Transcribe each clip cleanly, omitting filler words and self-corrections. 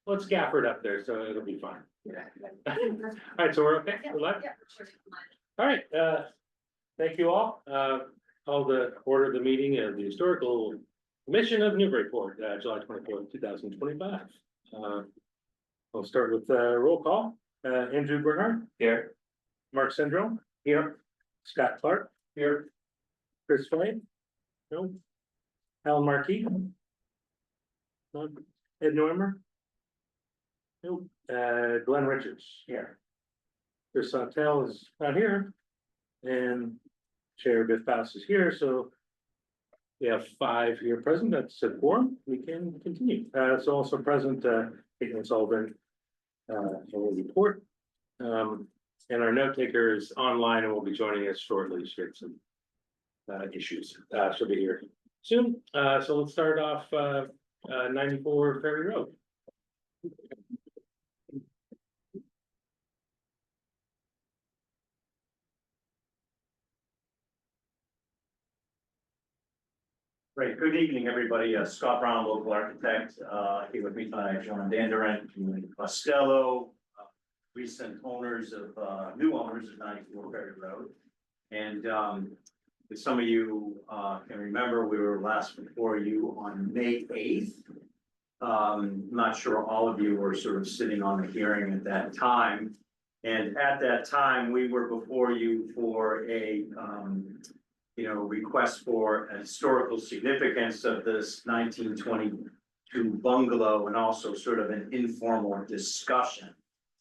Let's gaffer it up there, so it'll be fine. All right, so we're okay, we're live? All right, thank you all. Call the order of the meeting of the Historical Commission of Newburyport, July 24th, 2025. We'll start with roll call. Andrew Bernhardt. Here. Mark Sendrome. Here. Scott Clark. Here. Chris Flynn. No. Alan Markey. No. Ed Neumer. Nope. Glenn Richards. Here. Chris Santel is not here. And Chair Biff Faust is here, so we have 5 here present. That's a quorum. We can continue. So also present, Caitlin Sullivan will report. And our note taker is online and will be joining us shortly. She had some issues. She'll be here soon. So let's start off 94 Ferry Road. Great. Good evening, everybody. Scott Brown, local architect, here with me tonight, John Danderen, Costello, recent owners of, new owners of 94 Ferry Road. And if some of you can remember, we were last before you on May 8th. Not sure all of you were sort of sitting on the hearing at that time. And at that time, we were before you for a request for a historical significance of this 1922 bungalow and also sort of an informal discussion.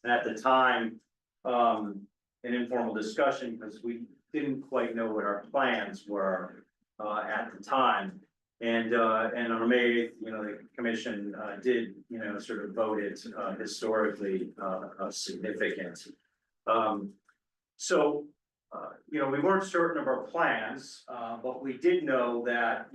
And at the time, an informal discussion because we didn't quite know what our plans were at the time. And on May 8th, the commission did, sort of vote it historically significant. We weren't certain of our plans, but we did know that,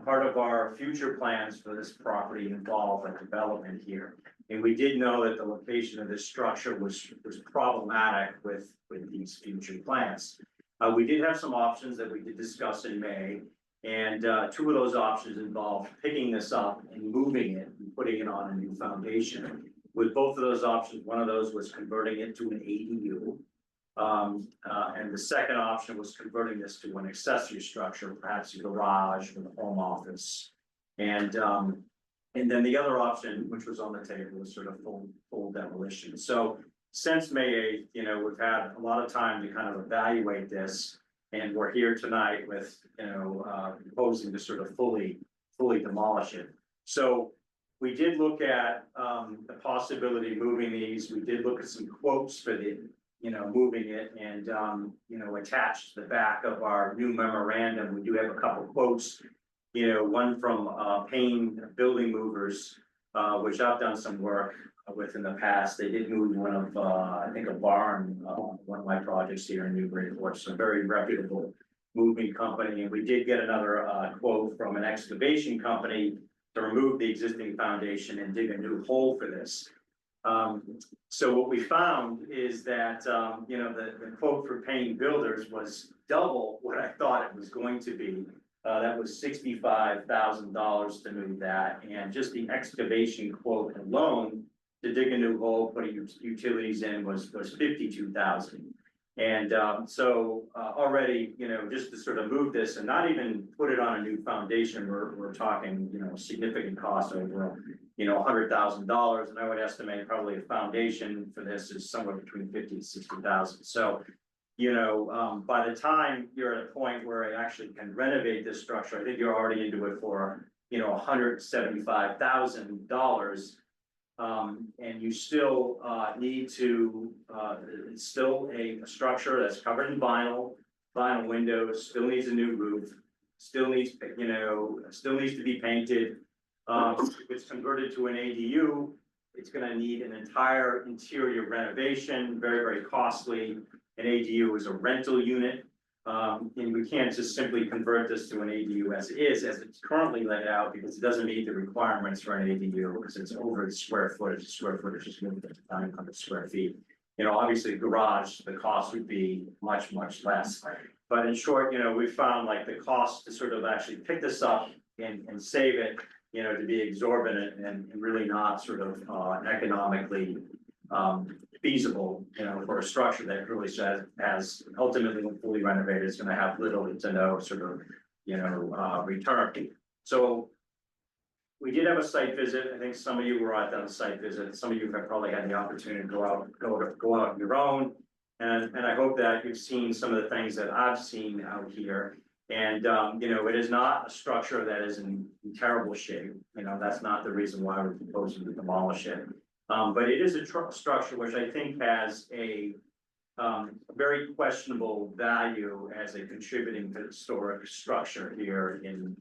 part of our future plans for this property involve a development here. And we did know that the location of this structure was problematic with these future plans. We did have some options that we did discuss in May. And 2 of those options involved picking this up and moving it and putting it on a new foundation. With both of those options, one of those was converting it to an ADU. And the second option was converting this to an accessory structure, perhaps a garage with a home office. And then the other option, which was on the table, was sort of full demolition. So since May 8th, we've had a lot of time to kind of evaluate this, and we're here tonight with, proposing to sort of fully demolish it. So we did look at the possibility of moving these. We did look at some quotes for the moving it, and attached to the back of our new memorandum, we do have a couple quotes. One from Payne Building Movers, which I've done some work with in the past. They did move one of, I think, a barn, one of my projects here in Newburyport. So a very reputable moving company. And we did get another quote from an excavation company to remove the existing foundation and dig a new hole for this. So what we found is that, the quote for Payne Builders was double what I thought it was going to be. That was $65,000 to move that. And just the excavation quote alone to dig a new hole, putting utilities in was $52,000. And already, just to sort of move this and not even put it on a new foundation, we're talking, significant cost over, $100,000. And I would estimate probably a foundation for this is somewhere between $50,000 to $60,000. So, by the time you're at a point where I actually can renovate this structure, I think you're already into it for, $175,000. And you still need to, it's still a structure that's covered in vinyl windows, still needs a new roof, still needs to be painted. If it's converted to an ADU, it's gonna need an entire interior renovation, very, very costly. An ADU is a rental unit. And we can't just simply convert this to an ADU as it's currently laid out, because it doesn't meet the requirements for an ADU, because it's over the square footage. The square footage is moved to 900 square feet. Obviously garage, the cost would be much, much less. But in short, we found like the cost to sort of actually pick this up and save it to be exorbitant and really not sort of, economically, feasible, for a structure that really says, has ultimately when fully renovated, is gonna have little to no sort of, return. So we did have a site visit. I think some of you were at that site visit. Some of you have probably had the opportunity to go out on your own. And I hope that you've seen some of the things that I've seen out here. And, it is not a structure that is in terrible shape. That's not the reason why we're proposing to demolish it. But it is a structure which I think has a very questionable value as a contributing to historic structure here in the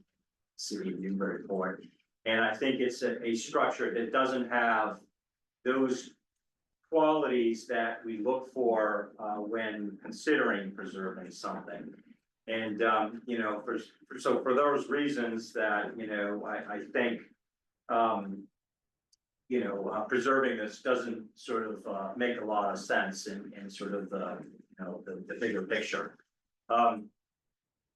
city of Newburyport. And I think it's a structure that doesn't have those qualities that we look for when considering preserving something. And for those reasons that I think preserving this doesn't sort of make a lot of sense in sort of the bigger picture.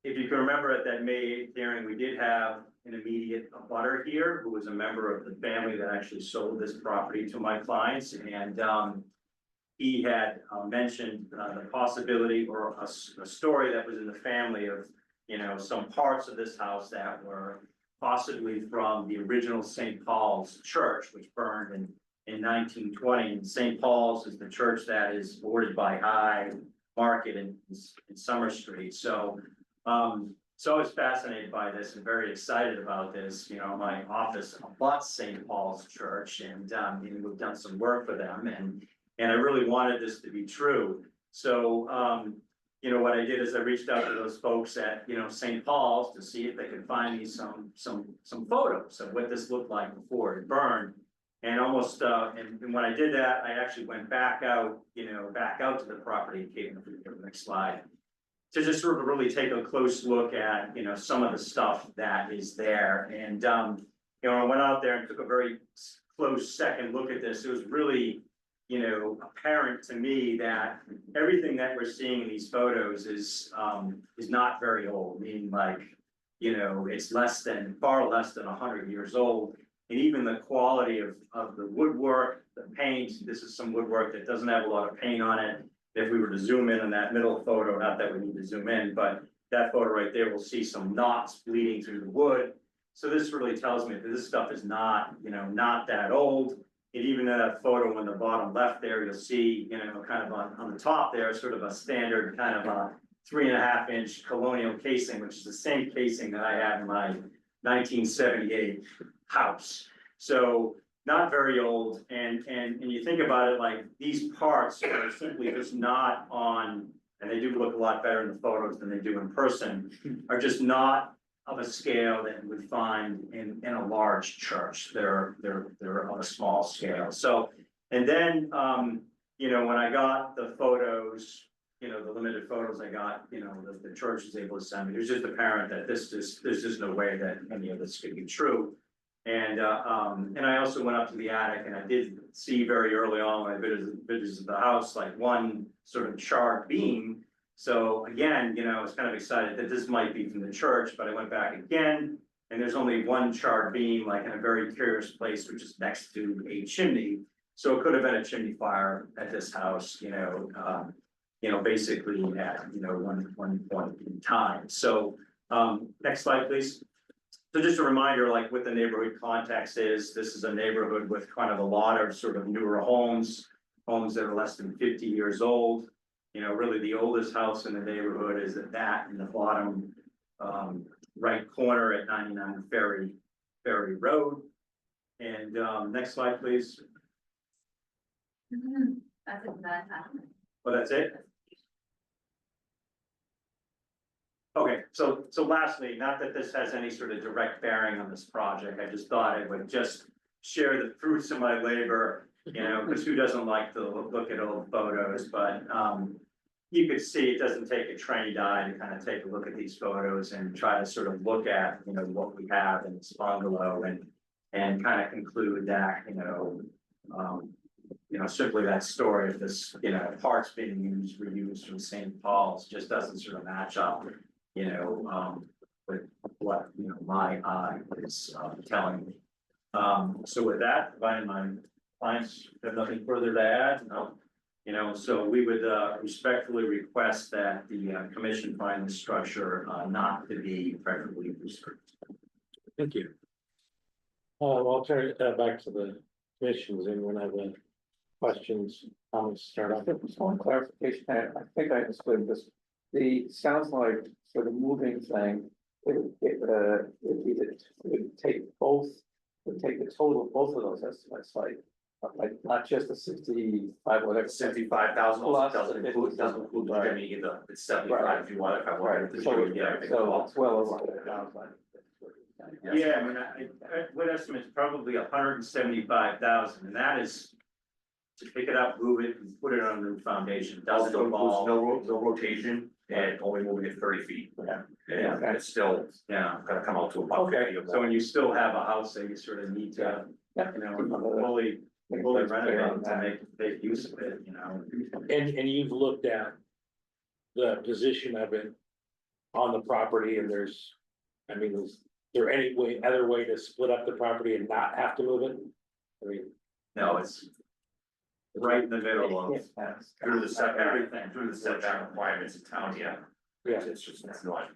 If you can remember at that May 8th hearing, we did have an immediate abutter here who was a member of the family that actually sold this property to my clients, and he had mentioned the possibility or a story that was in the family of some parts of this house that were possibly from the original St. Paul's Church, which burned in 1920. And St. Paul's is the church that is bordered by High Market in Summer Street. So I was fascinated by this and very excited about this. My office abuts St. Paul's Church, and we've done some work for them, and I really wanted this to be true. So what I did is I reached out to those folks at St. Paul's to see if they could find me some photos of what this looked like before it burned. And almost and when I did that, I actually went back out to the property. Next slide. To just sort of really take a close look at, some of the stuff that is there. And, I went out there and took a very close second look at this. It was really, apparent to me that everything that we're seeing in these photos is not very old, meaning like, it's far less than 100 years old. And even the quality of the woodwork, the paint, this is some woodwork that doesn't have a lot of paint on it. If we were to zoom in on that middle photo, not that we need to zoom in, but that photo right there, we'll see some knots bleeding through the wood. So this really tells me that this stuff is not that old. And even in that photo on the bottom left there, you'll see, kind of on the top there, sort of a standard kind of a 3.5-inch colonial casing, which is the same casing that I have in my 1978 house. So not very old, and you think about it, like these parts are simply just not on, and they do look a lot better in the photos than they do in person, are just not of a scale that you would find in a large church. They're of a small scale. So, and then when I got the photos, the limited photos I got, the church was able to send me, it was just apparent that there's just no way that any of this could be true. And I also went up to the attic, and I did see very early on when I visited the house, like one sort of charred beam. So again, I was kind of excited that this might be from the church, but I went back again, and there's only one charred beam, like in a very curious place, which is next to a chimney. So it could have been a chimney fire at this house, basically at one point in time. So next slide, please. So just a reminder, like what the neighborhood context is, this is a neighborhood with kind of a lot of sort of newer homes that are less than 50 years old. Really the oldest house in the neighborhood is at that in the bottom right corner at 99 Ferry Road. And next slide, please. That's a bad time. Well, that's it. Okay, so lastly, not that this has any sort of direct bearing on this project, I just thought I would just share the fruits of my labor, because who doesn't like to look at old photos, but you could see it doesn't take a trained eye to kind of take a look at these photos and try to sort of look at, what we have in this bungalow and kind of conclude that, simply that story of this, parts being reused from St. Paul's just doesn't sort of match up, what, my eye is, telling me. So with that, my clients have nothing further to add, no? So we would, respectfully request that the, commission find the structure, not to be preferably restricted. Thank you. I'll turn it back to the commissions and when I have questions, start off. Just one clarification, I think I understood this. Sounds like for the moving thing, it would take the total of both of those estimates, like not just the 65, whatever. 65,000 Plus doesn't the include, 50,000. Jimmy either, it's 75 if you want to. Right, so it's well over 100,000. Yeah, I mean, what estimate is probably 175,000, and that is to pick it up, move it, and put it on a new foundation, doesn't Also, involve. no rotation and only moving it 30 feet. Yeah. And Okay. it's still Yeah, gonna come out to about Okay. 50 or so more. when you still have a house that you sort of need to, Yeah. fully renovate to make use of it, And you've looked at the position of it on the property and is there any other way to split up the property and not have to move it? I mean, No, it's right in the middle of Through the setback requirements in town, yeah. Yeah. It's just, it's not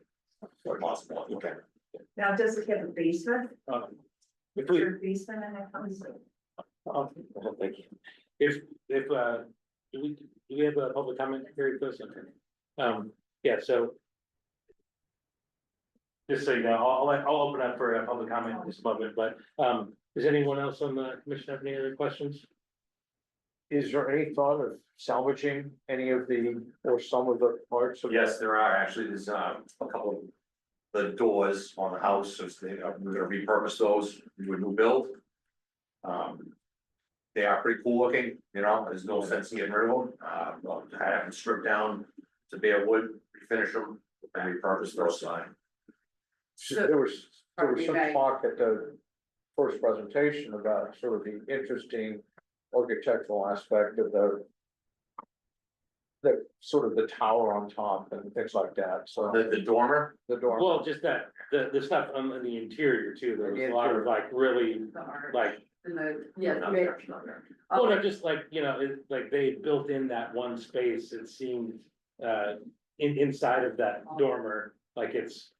possible. okay. Now, does it have a basement? If Is we, there a basement in the house? thank you. If, do we have a public comment period for this? Okay. Yeah, so. Just so you know, I'll open up for a public comment in this moment, but, does anyone else on the commission have any other questions? Is there any thought of salvaging any of or some of the parts of? Yes, there are actually, there's a couple of the doors on the house, so we're gonna repurpose those, do a new build. They are pretty cool looking, there's no sense in getting rid of them, I have them stripped down to bare wood, refinish them, and repurpose those. There was some Okay. talk at the first presentation about sort of the interesting architectural aspect of the sort of the tower on top and things like that, so. The dormer, The door. Well, just that, the stuff on the interior too, there was a lot of like really, The arch like, and the, yeah, not the- there, not there. well, no, just like, like they built in that one space, it seemed, inside of that dormer, like it's.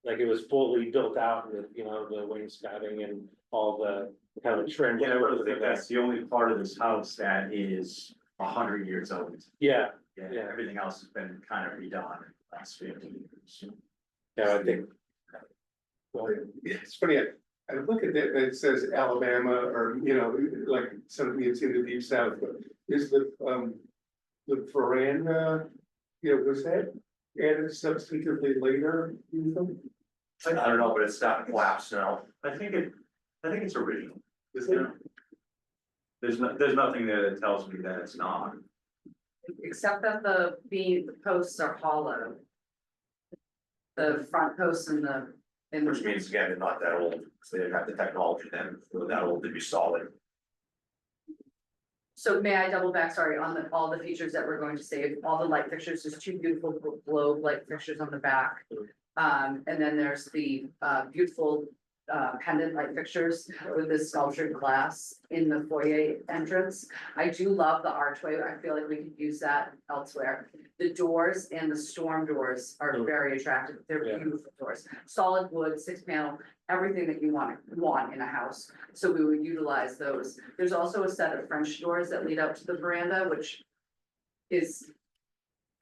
Like it was fully built out with, the wainscoting and all the kind of trim. I really think that's the only part of this house that is 100 years old. Yeah, Yeah, everything else has been kind of redone in the last 15 years. yeah, I think. Well, It's funny, I look at it, and it says Alabama, or, like something that's in the deep south, but is the veranda, was that added substantively later? You think? I don't know, but it's starting to collapse now. I think it's original. Is it? There's nothing there that tells me that it's not. except that the posts are hollow. The front posts and Which means again, they're not that old, so they didn't have the technology then, they were that old to be solid. So may I double back, sorry, on all the features that we're going to save, all the light fixtures, there's two beautiful globe light fixtures on the back. And then there's the beautiful pendant light fixtures with this sculptured glass in the foyer entrance. I do love the archway, I feel like we could use that elsewhere. The doors and the storm doors are very attractive, they're Yeah. beautiful doors, solid wood, 6-panel, everything that you want in a house. So we would utilize those. There's also a set of French doors that lead out to the veranda, which is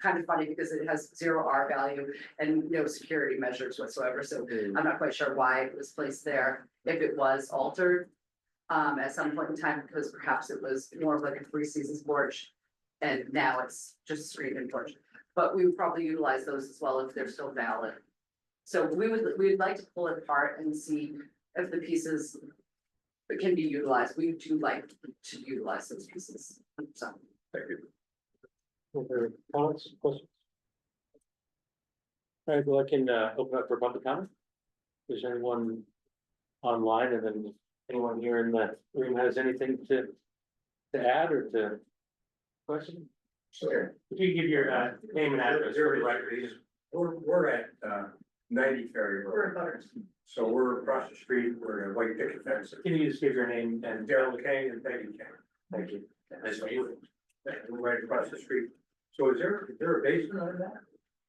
kind of funny because it has 0 R value and no security measures whatsoever, so I'm not quite sure why it was placed there, if it was altered. At some point in time, because perhaps it was more of like a 3 seasons porch. And now it's just a screen-in porch, but we would probably utilize those as well if they're still valid. So we'd like to pull it apart and see if the pieces can be utilized, we do like to utilize those pieces, so. Thank you. Other comments, questions? All right, well, I can open up for public comment. Is there anyone online, and then anyone here in the room has anything to add or to question? Sure. If you give your name and address for the record. We're at 90 Ferry We're Road. butters. So we're across the street, we're a white picket fence. Can you just give your name and? Daryl Kane and Peggy Kane. Thank you. Nice to meet you. We're right across the street. So is there a basement on that?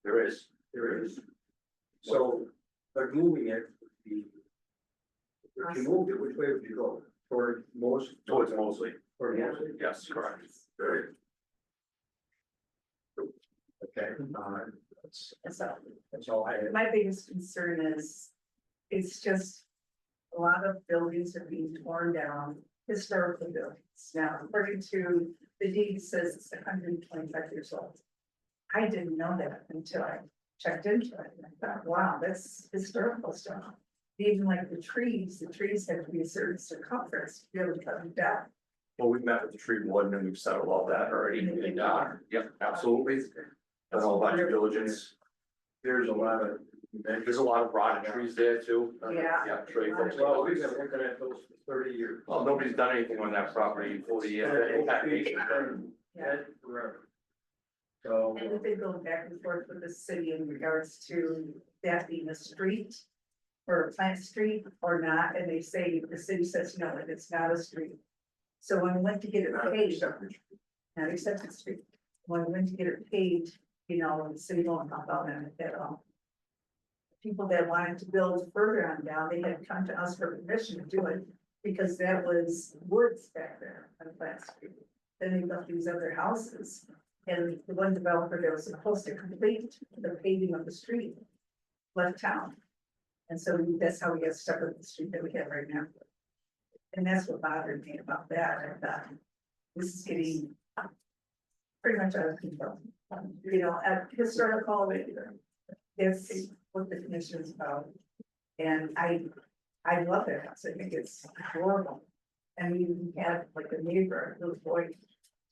There is. There is. So, but moving it, if you moved it, which way would you go? Toward most? Towards Mosley. Toward Yeah. Mosley? Yes, correct. Very. Okay, that's all I had. My biggest concern is, it's just a lot of buildings are being torn down, historical buildings. Now, according to the deed, it says it's 125 years old. I didn't know that until I checked into it, and I thought, wow, that's historical stuff. Even like the trees have to be a certain circumference to be able to cut them down. Well, we've met with the tree warden and we've settled all that already, and, yep, absolutely. That's all about due diligence. There's a lot of. There's a lot of rotten trees there too. Yeah. Yeah, sure you folks. Well, we've been looking at those for 30 years. Well, nobody's done anything on that property in 40 years. Yeah. Forever. So. And we've been going back and forth with the city in regards to that being a street. Or a plant street or not, and they say, the city says, no, that it's not a street. So when we went to get it paid, not accepted street, when we went to get it paid, you know, the city won't pop out on it at all. People that wanted to build further on down, they had come to us for permission to do it, because that was woods back there on Plant Street. Then they built these other houses, and the one developer that was supposed to complete the paving of the street left town. And so that's how we got stuck with the street that we have right now. And that's what bothered me about that, I thought, this is getting pretty much out of control. You know, at historical, that's what the commission is about. And I love that house, I think it's horrible. And we had like a neighbor, a little boy,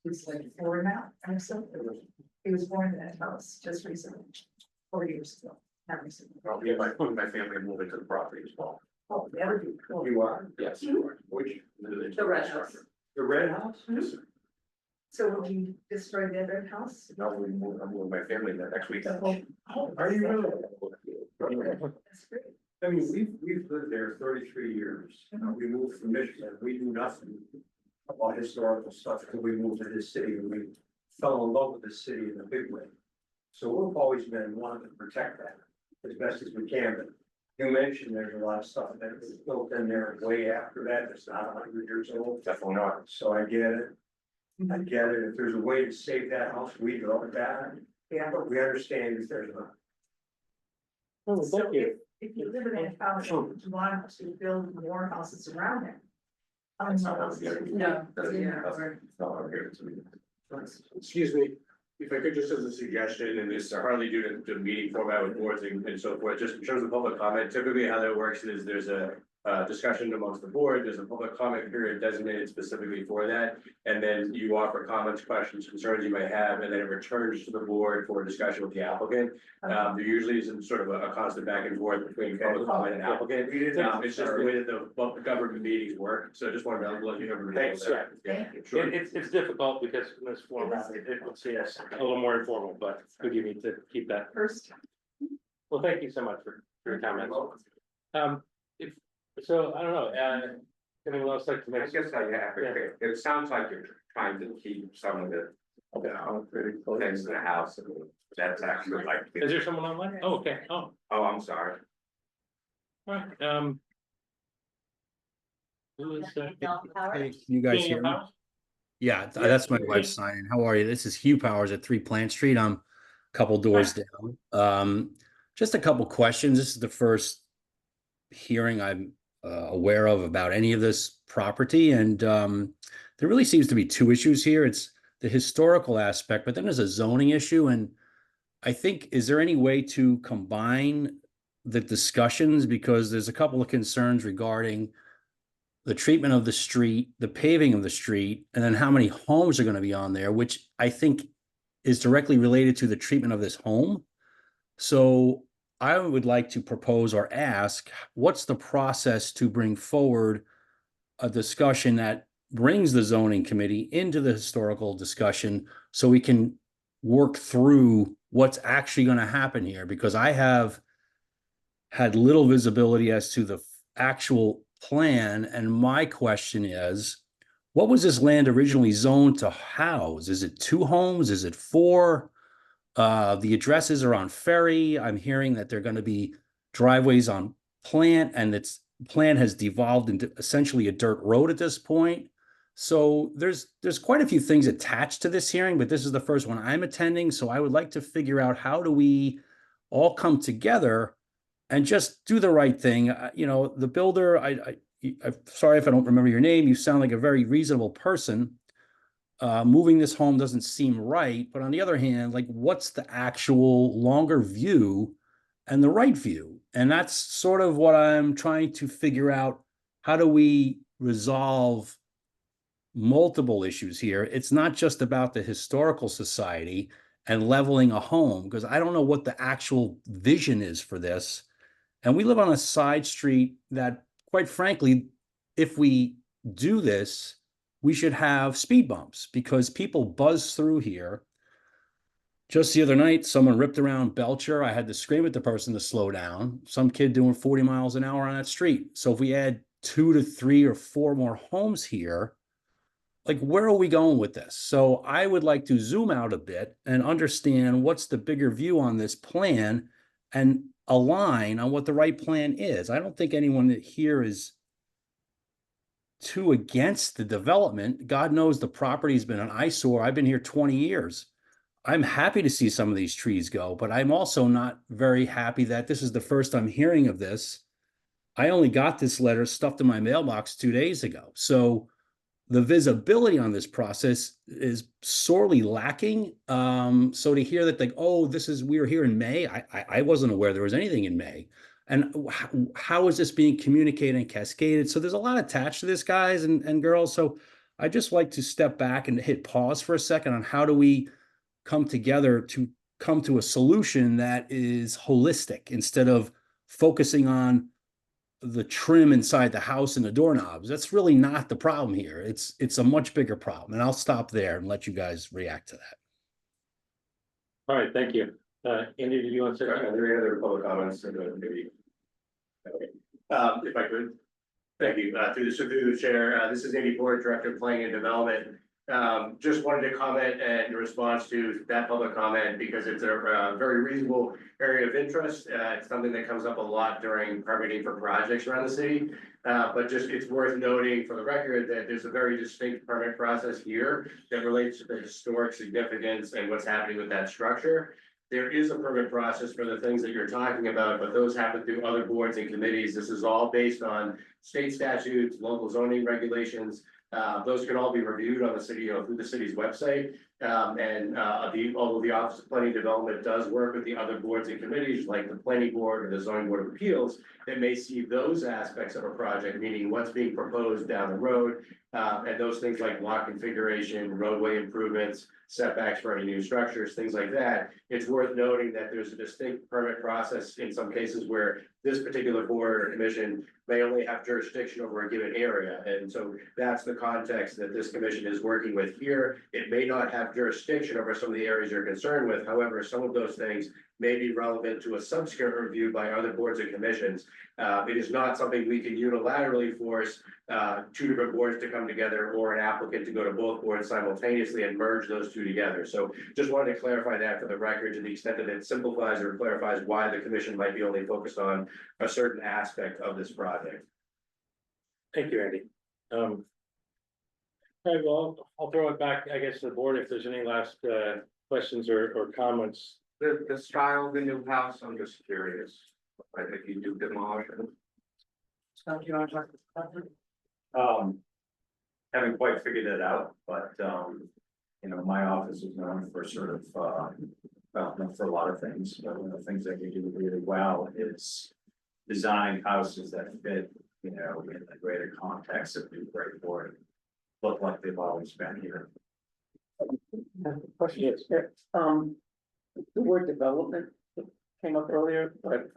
who's like 4 now, or something. He was born in that house just recently, 4 years ago. Not recently. Well, me and my family moved into the property as well. Oh, that would be cool. You are? Yes. Which? The red house. The red house? Yes, sir. So would you destroy that red house? No, I'm moving my family there next week. Oh, Are you really? That's great. I mean, we've lived there 33 years. We moved from Michigan. We knew nothing about historical stuff until we moved to this city, and we fell in love with the city in a big way. So we've always been wanting to protect that as best as we can. But you mentioned there's a lot of stuff that was built in there way after that. It's not 100 years old. Definitely not. So I get it. I get it. If there's a way to save that house, we go with that. Yeah. But we understand if there's not. Oh, So thank you. if you live in that house, would you want to build more houses around it? That's not what I'm getting. No. That's Yeah. not what I'm getting to me. Excuse me, if I could just as a suggestion, and this is hardly due to the meeting format with boards and so forth, just in terms of public comment, typically how that works is there's a discussion amongst the board, there's a public comment period designated specifically for that. And then you offer comments, questions, concerns you may have, and then it returns to the board for discussion with the applicant. There usually isn't sort of a constant back and forth between public comment and applicant. It's just the way that the government meetings work, so I just wanted to let you know. Thanks, sir. Thank you. Sure. It's difficult because in this format, it would see us a little more informal, but good you need to keep that. First, Well, thank you so much for your comments. So I don't know, anyone else like to make? I guess I have, it sounds like you're trying to keep some of the, things in the house, and that's actually like. Is there someone online? Oh, okay, oh, Oh, I'm sorry. all right, who is Hey, you guys Daniel hear me? Powell? Yeah, that's my wife signing. How are you? This is Hugh Powers at 3 Plant Street. I'm a couple doors down. Just a couple questions. This is the first hearing I'm aware of about any of this property, and there really seems to be 2 issues here. It's the historical aspect, but then there's a zoning issue, and I think, is there any way to combine the discussions? Because there's a couple of concerns regarding the treatment of the street, the paving of the street, and then how many homes are going to be on there, which I think is directly related to the treatment of this home. So I would like to propose or ask, what's the process to bring forward a discussion that brings the zoning committee into the historical discussion so we can work through what's actually going to happen here? Because I have had little visibility as to the actual plan. And my question is, what was this land originally zoned to house? Is it 2 homes? Is it 4? The addresses are on Ferry. I'm hearing that they're going to be driveways on Plant, and its plan has devolved into essentially a dirt road at this point. So there's quite a few things attached to this hearing, but this is the first one I'm attending. So I would like to figure out, how do we all come together and just do the right thing? You know, the builder, I'm sorry if I don't remember your name. You sound like a very reasonable person. Moving this home doesn't seem right, but on the other hand, like, what's the actual longer view and the right view? And that's sort of what I'm trying to figure out. How do we resolve multiple issues here? It's not just about the historical society and leveling a home, because I don't know what the actual vision is for this. And we live on a side street that, quite frankly, if we do this, we should have speed bumps, because people buzz through here. Just the other night, someone ripped around Belcher. I had to scream at the person to slow down. Some kid doing 40 miles an hour on that street. So if we add 2 to 3 or 4 more homes here, like, where are we going with this? So I would like to zoom out a bit and understand what's the bigger view on this plan, and align on what the right plan is. I don't think anyone here is too against the development. God knows the property's been an eyesore. I've been here 20 years. I'm happy to see some of these trees go, but I'm also not very happy that this is the first I'm hearing of this. I only got this letter stuffed in my mailbox 2 days ago. So the visibility on this process is sorely lacking. So to hear that, like, oh, we were here in May. I wasn't aware there was anything in May. And how is this being communicated and cascaded? So there's a lot attached to this, guys and girls. So I just like to step back and hit pause for a second on how do we come together to come to a solution that is holistic, instead of focusing on the trim inside the house and the doorknobs. That's really not the problem here. It's a much bigger problem. And I'll stop there and let you guys react to that. All right, thank you. Andy, did you want to say? Are there any other public comments? Maybe. Okay. If I could. Thank you. Through the chair, this is Andy Ford, Director of Planning and Development. Just wanted to comment in response to that public comment, because it's a very reasonable area of interest. It's something that comes up a lot during permitting for projects around the city. But just, it's worth noting for the record that there's a very distinct permit process here that relates to the historic significance and what's happening with that structure. There is a permit process for the things that you're talking about, but those happen through other boards and committees. This is all based on state statutes, local zoning regulations. Those can all be reviewed on the city, through the city's website. Although the Office of Planning Development does work with the other boards and committees, like the Planning Board or the Zoning Board of Appeals, that may see those aspects of a project, meaning what's being proposed down the road, and those things like lot configuration, roadway improvements, setbacks for any new structures, things like that. It's worth noting that there's a distinct permit process in some cases where this particular board or commission may only have jurisdiction over a given area. And so that's the context that this commission is working with here. It may not have jurisdiction over some of the areas you're concerned with. However, some of those things may be relevant to a subsequent review by other boards and commissions. It is not something we can unilaterally force 2 different boards to come together, or an applicant to go to both boards simultaneously and merge those 2 together. So just wanted to clarify that for the record, to the extent that it simplifies or clarifies why the commission might be only focused on a certain aspect of this project. Thank you, Andy. All right, well, I'll throw it back, I guess, to the board if there's any last questions or comments. The style of the new house, I'm just curious. I think you do demolish it. Haven't quite figured that out, but, my office is known for sort of, known for a lot of things. But one of the things that we do really well is design houses that fit, in the greater context of Newburyport. Look like they've always been here. Question is, the word development came up earlier, but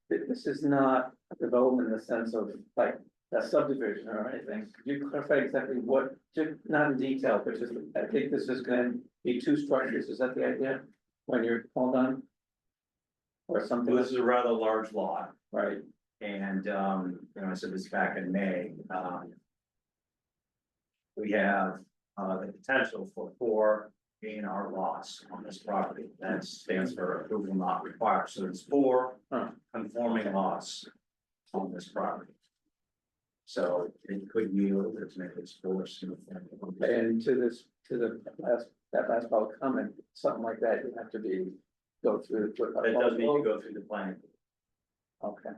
this is not a development in the sense of like a subdivision or anything. Could you clarify exactly what, just not in detail, but just, I think this is going to be 2 structures. Is that the idea when you're all done? or something, Well, this is a rather large lot, right? and, I said this back in May, we have, the potential for 4 A&R lots on this property. That stands for approval not required, so there's 4 conforming lots on this property. So it could yield, it's maybe it's 4 single family. And that last public comment, something like that, you have to go through. It does need to go through the planning. Okay.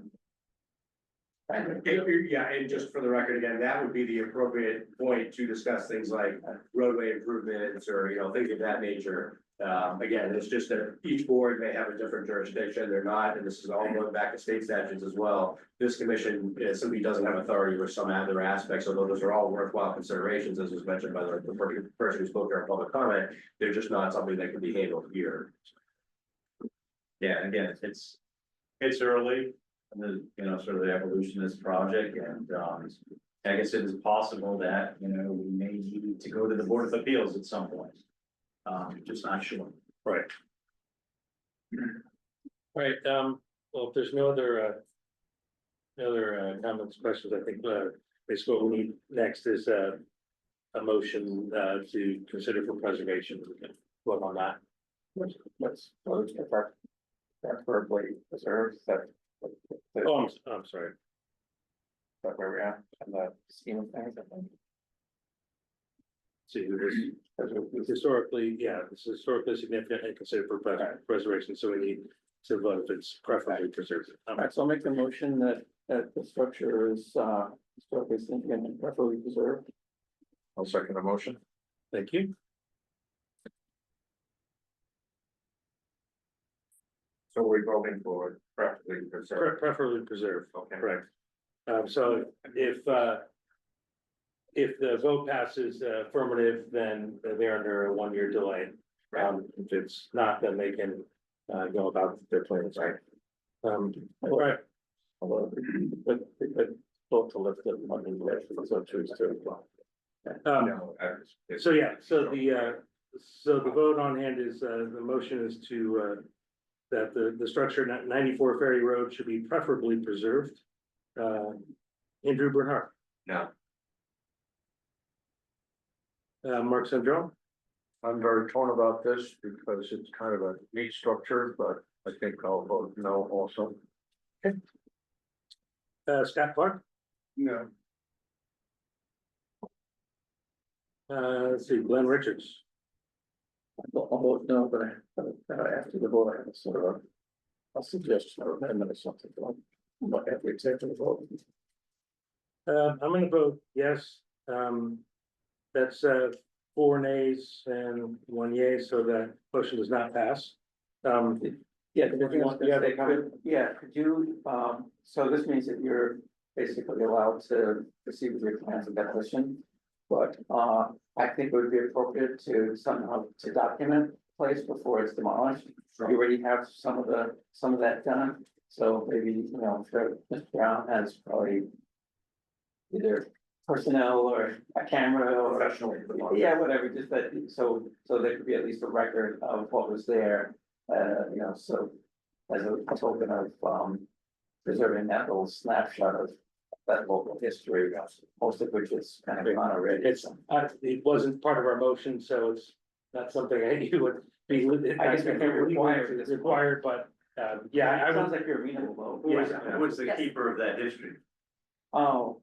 Yeah, and just for the record, again, that would be the appropriate point to discuss things like roadway improvements or, things of that nature. Again, it's just that each board may have a different jurisdiction, they're not, and this is all going back to state statutes as well. This commission simply doesn't have authority over some other aspects, although those are all worthwhile considerations, as was mentioned by the person who spoke during public comment. They're just not something that can be handled here. Yeah, again, it's early, in the, sort of the evolution of this project, and, I guess it is possible that, we may need to go to the Board of Appeals at some point. Just not sure. Right. Right, well, if there's no other comments, questions, I think, basically what we need next is, a motion, to consider for preservation. We can vote on that. Let's preferably preserve that. Oh, I'm sorry. That where we're at, and the scheme of things, I think. See, it's historically, it's historically significant and considered for preservation, so we need to vote if it's preferably preserved. All right, so I'll make the motion that the structure is historically significant and preferably preserved. I'll second the motion. Thank you. So we're voting for preferably preserved. Preferably preserved, Okay. correct. So if the vote passes affirmative, then they're under a 1-year delay. If it's not, then they can go about their plans, right? All right. But vote to lift it one in the so choose to. So yeah, so the vote on hand is, the motion is to, that the structure at 94 Ferry Road should be preferably preserved. Andrew Bernhardt, No. Mark Sandro, I'm very torn about this because it's kind of a neat structure, but I think I'll vote no also. Scott Clark, No, let's see, Glenn Richards, I'll vote no, but after the vote, I have a sort of a suggestion or amendment or something. But after executive vote. I'm gonna vote yes. That's 4 nays and 1 yay, so that motion does not pass. Yeah, could you, so this means that you're basically allowed to proceed with your plans of demolition. But, I think it would be appropriate to somehow to document the place before it's demolished. You already have some of that done, so maybe, Mr. Brown has probably either personnel or a camera or. Professional. Yeah, whatever, just that, so there could be at least a record of what was there, so as a token of, preserving that little snapshot of that local history, most of which is kind of gone already. It wasn't part of our motion, so it's not something that you would be. I guess we can require it. It's required, but, yeah, I Sounds would. like you're amenable, though. Who's the keeper of that history? Oh,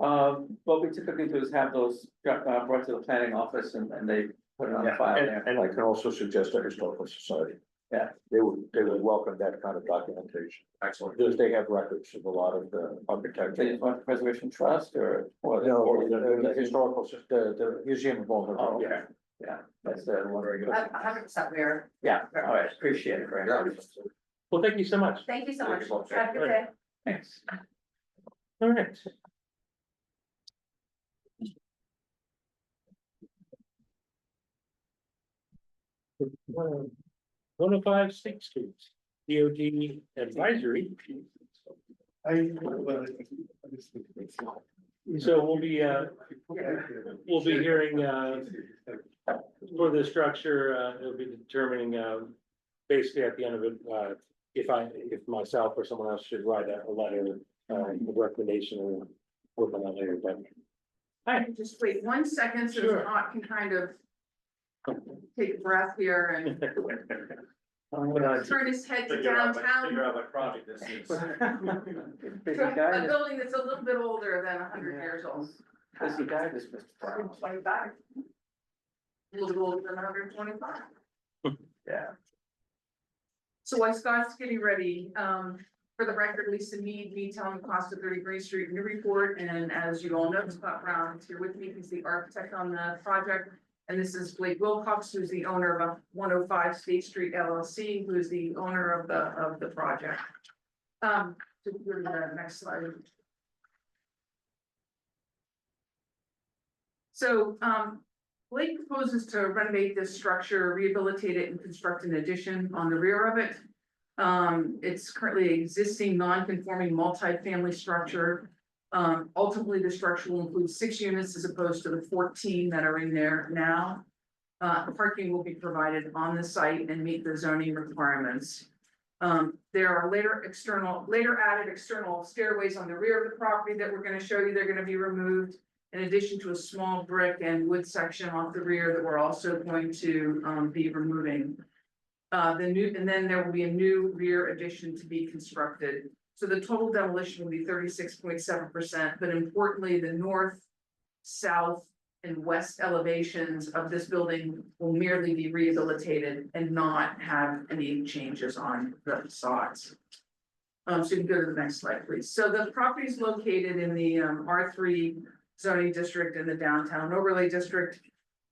what we typically do is have those brought to the planning office and they put it on the file there. And I can also suggest a historical society. Yeah. They would welcome that kind of documentation. Excellent. Because they have records of a lot of the They architecture. just want preservation trust or? No, the historical, the Museum of Walter. Oh, okay, yeah, that's one very good. 100% where. Yeah, all right, appreciate it, Greg. Well, thank you so much. Thank you so much. Thank you. Have a good day. Thanks. All right. Um, 105 Sixth Street, DOT advisory. So we'll be hearing, for the structure, it'll be determining, basically at the end of it, if myself or someone else should write a letter, a recommendation or work on that later, but. Just wait 1 second, so Sure. Scott can kind of take a breath here and turn his head to Figure downtown. out what project this is. Busy A guy, building that's a little bit older than 100 years old. busy guy, this Mr. Brown. 125. A little bit older than 125. Yeah. So while Scott's getting ready, for the record, Lisa me telling the cost of 30 Green Street, Newburyport, and as you all know, Scott Brown is here with me. He's the architect on the project. And this is Blake Wilcox, who's the owner of 105 State Street LLC, who is the owner of the project. To go to the next slide. So, Blake proposes to renovate this structure, rehabilitate it, and construct an addition on the rear of it. It's currently an existing non-conforming multi-family structure. Ultimately, the structure will include 6 units as opposed to the 14 that are in there now. Parking will be provided on the site and meet the zoning requirements. There are later added external stairways on the rear of the property that we're going to show you. They're going to be removed, in addition to a small brick and wood section off the rear that we're also going to be removing. And then there will be a new rear addition to be constructed. So the total demolition will be 36.7%, but importantly, the north, south, and west elevations of this building will merely be rehabilitated and not have any changes on the facades. So you can go to the next slide, please. So the property is located in the R3 zoning district in the downtown overlay district.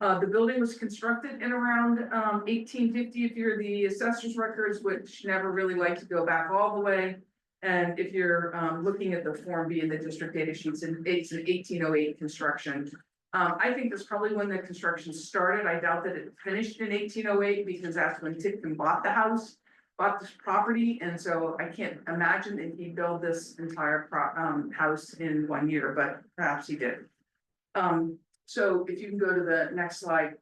The building was constructed in around 1850, if you're the assessor's records, which never really like to go back all the way. And if you're looking at the Form B in the district data sheets, it's an 1808 construction. I think that's probably when the construction started. I doubt that it finished in 1808 because that's when Tipton bought this property. And so I can't imagine that he built this entire house in 1 year, but perhaps he did. So if you can go to the next slide.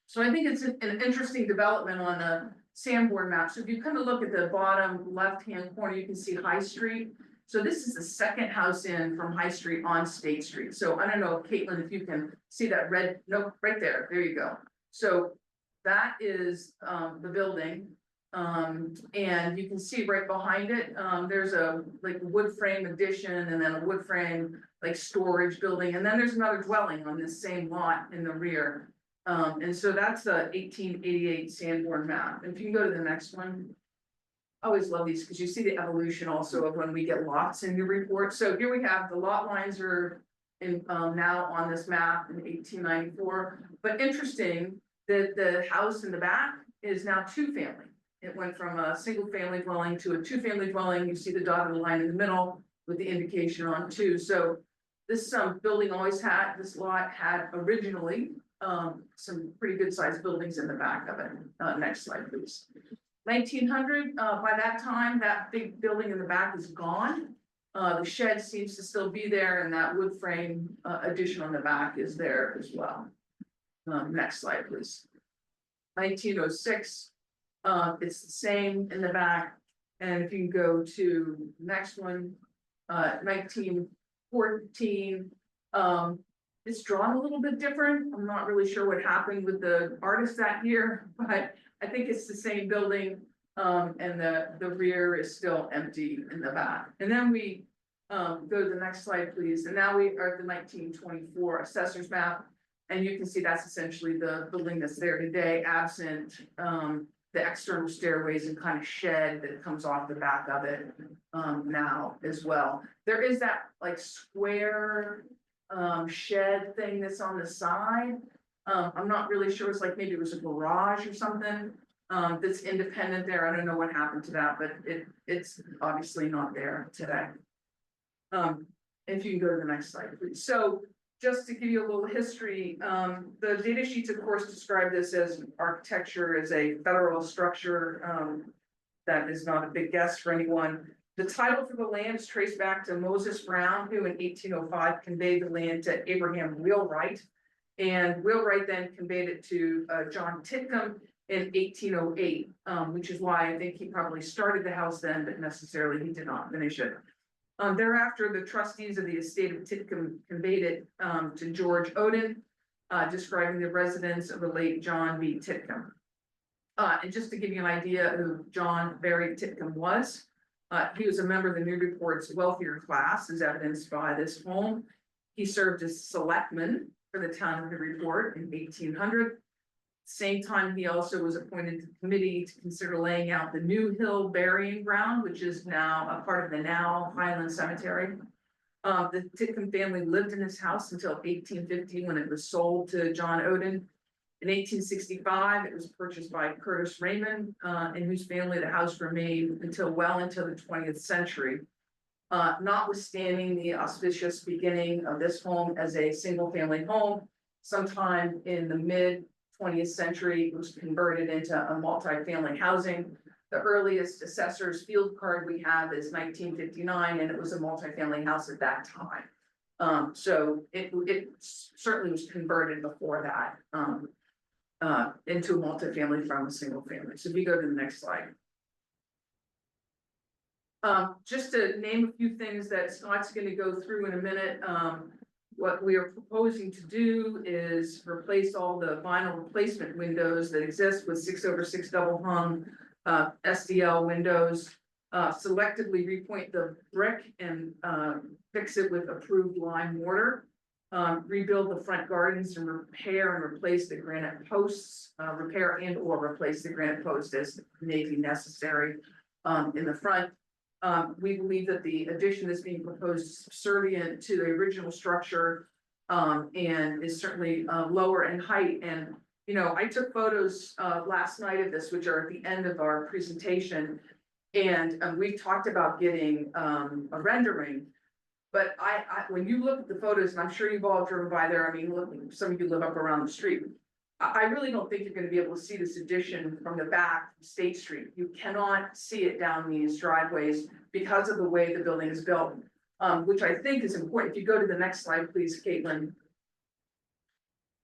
So I think it's an interesting development on the Sanborn map. So if you kind of look at the bottom left-hand corner, you can see High Street. So this is the second house in from High Street on State Street. So I don't know, Caitlin, if you can see that red, no, right there, there you go. So that is the building. And you can see right behind it, there's a like wood frame addition and then a wood frame like storage building. And then there's another dwelling on this same lot in the rear. And so that's the 1888 Sanborn map. And if you can go to the next one. I always love these because you see the evolution also of when we get lots in your report. So here we have the lot lines are in now on this map in 1894. But interesting that the house in the back is now 2-family. It went from a single family dwelling to a 2-family dwelling. You see the dotted line in the middle with the indication on 2. So this building always had, this lot had originally some pretty good sized buildings in the back of it. Next slide, please. 1900, by that time, that big building in the back is gone. The shed seems to still be there and that wood frame addition on the back is there as well. Next slide, please. 1906, it's the same in the back. And if you can go to the next one, 1914, it's drawn a little bit different. I'm not really sure what happened with the artist that year, but I think it's the same building, and the rear is still empty in the back. And then we go to the next slide, please. And now we are at the 1924 assessor's map. And you can see that's essentially the building that's there today, absent the external stairways and kind of shed that comes off the back of it now as well. There is that like square shed thing that's on the side. I'm not really sure. It's like maybe it was a garage or something that's independent there. I don't know what happened to that, but it's obviously not there today. If you can go to the next slide, please. So just to give you a little history, the data sheets, of course, describe this as architecture as a federal structure. That is not a big guess for anyone. The title for the land is traced back to Moses Brown, who in 1805 conveyed the land to Abraham Wheelwright. And Wheelwright then conveyed it to John Titcomb in 1808, which is why I think he probably started the house then, but necessarily he did not finish it. Thereafter, the trustees of the estate of Titcomb conveyed it to George Oden, describing the residence of the late John B. Titcomb. And just to give you an idea of who John Barry Titcomb was, he was a member of the Newburyport's wealthier class, as evidenced by this home. He served as selectman for the town of Newburyport in 1800. Same time, he also was appointed to the committee to consider laying out the New Hill Burying Ground, which is now a part of the now Highland Cemetery. The Titcomb family lived in this house until 1850, when it was sold to John Oden. In 1865, it was purchased by Curtis Raymond, in whose family the house remained until well into the 20th century. Notwithstanding the auspicious beginning of this home as a single-family home, sometime in the mid-20th century, it was converted into a multi-family housing. The earliest assessor's field card we have is 1959, and it was a multi-family house at that time. So it certainly was converted before that into a multi-family from a single family. So if you go to the next slide. Just to name a few things that Scott's going to go through in a minute. What we are proposing to do is replace all the vinyl replacement windows that exist with 6/6 double hung SDL windows. Selectively repoint the brick and fix it with approved lime mortar. Rebuild the front gardens and repair and replace the granite posts, repair and or replace the granite posts as may be necessary in the front. We believe that the addition that's being proposed is subservient to the original structure and is certainly lower in height. And, you know, I took photos last night of this, which are at the end of our presentation. And we've talked about getting a rendering. But when you look at the photos, and I'm sure you've all driven by there, I mean, look, some of you live up around the street. I really don't think you're gonna be able to see this addition from the back of State Street. You cannot see it down these driveways because of the way the building is built, which I think is important. If you go to the next slide, please, Caitlin.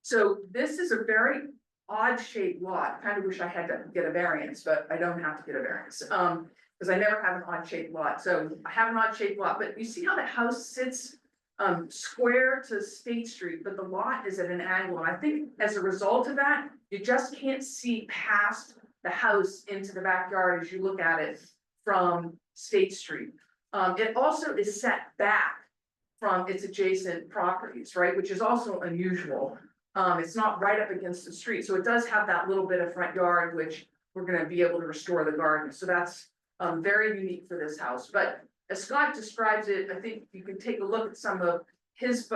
So this is a very odd shaped lot. Kind of wish I had to get a variance, but I don't have to get a variance. Because I never have an odd shaped lot. So I have an odd shaped lot, but you see how the house sits square to State Street, but the lot is at an angle. And I think as a result of that, you just can't see past the house into the backyard as you look at it from State Street. It also is set back from its adjacent properties, right? Which is also unusual. It's not right up against the street. So it does have that little bit of front yard, which we're gonna be able to restore the garden. So that's very unique for this house. But as Scott describes it, I think you can take a look at some of his,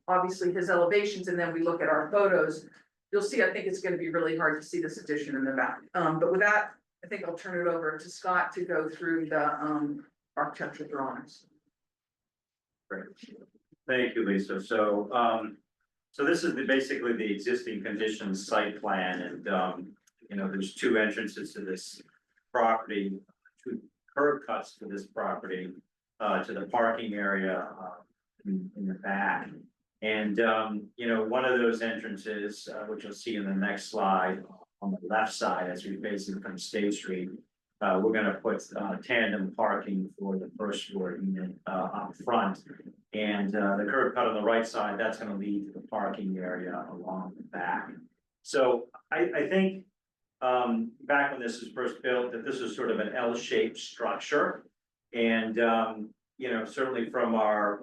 obviously his elevations, and then we look at our photos. You'll see, I think it's gonna be really hard to see this addition in the back. But with that, I think I'll turn it over to Scott to go through the architectural drawings. Great. Thank you, Lisa. So this is basically the existing conditions site plan, and you know, there's two entrances to this property, two curb cuts to this property, to the parking area in the back. And you know, one of those entrances, which you'll see in the next slide on the left side as we face it from State Street, we're gonna put tandem parking for the first floor unit up front. And the curb cut on the right side, that's gonna lead to the parking area along the back. So I think back when this was first built, that this was sort of an L-shaped structure. And you know, certainly from our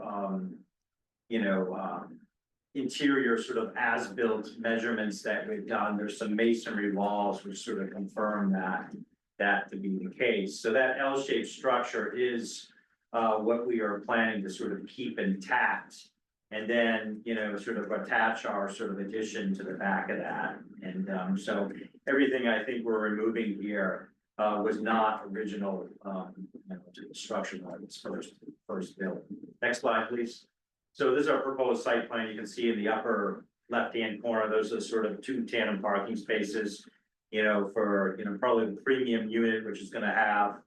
interior sort of as-built measurements that we've done, there's some masonry walls which sort of confirm that to be the case. So that L-shaped structure is what we are planning to sort of keep intact. And then, you know, sort of attach our sort of addition to the back of that. And so everything I think we're removing here was not original to the structure that was first built. Next slide, please. So this is our proposed site plan. You can see in the upper left-hand corner, those are sort of two tandem parking spaces, you know, for, you know, probably the premium unit, which is gonna have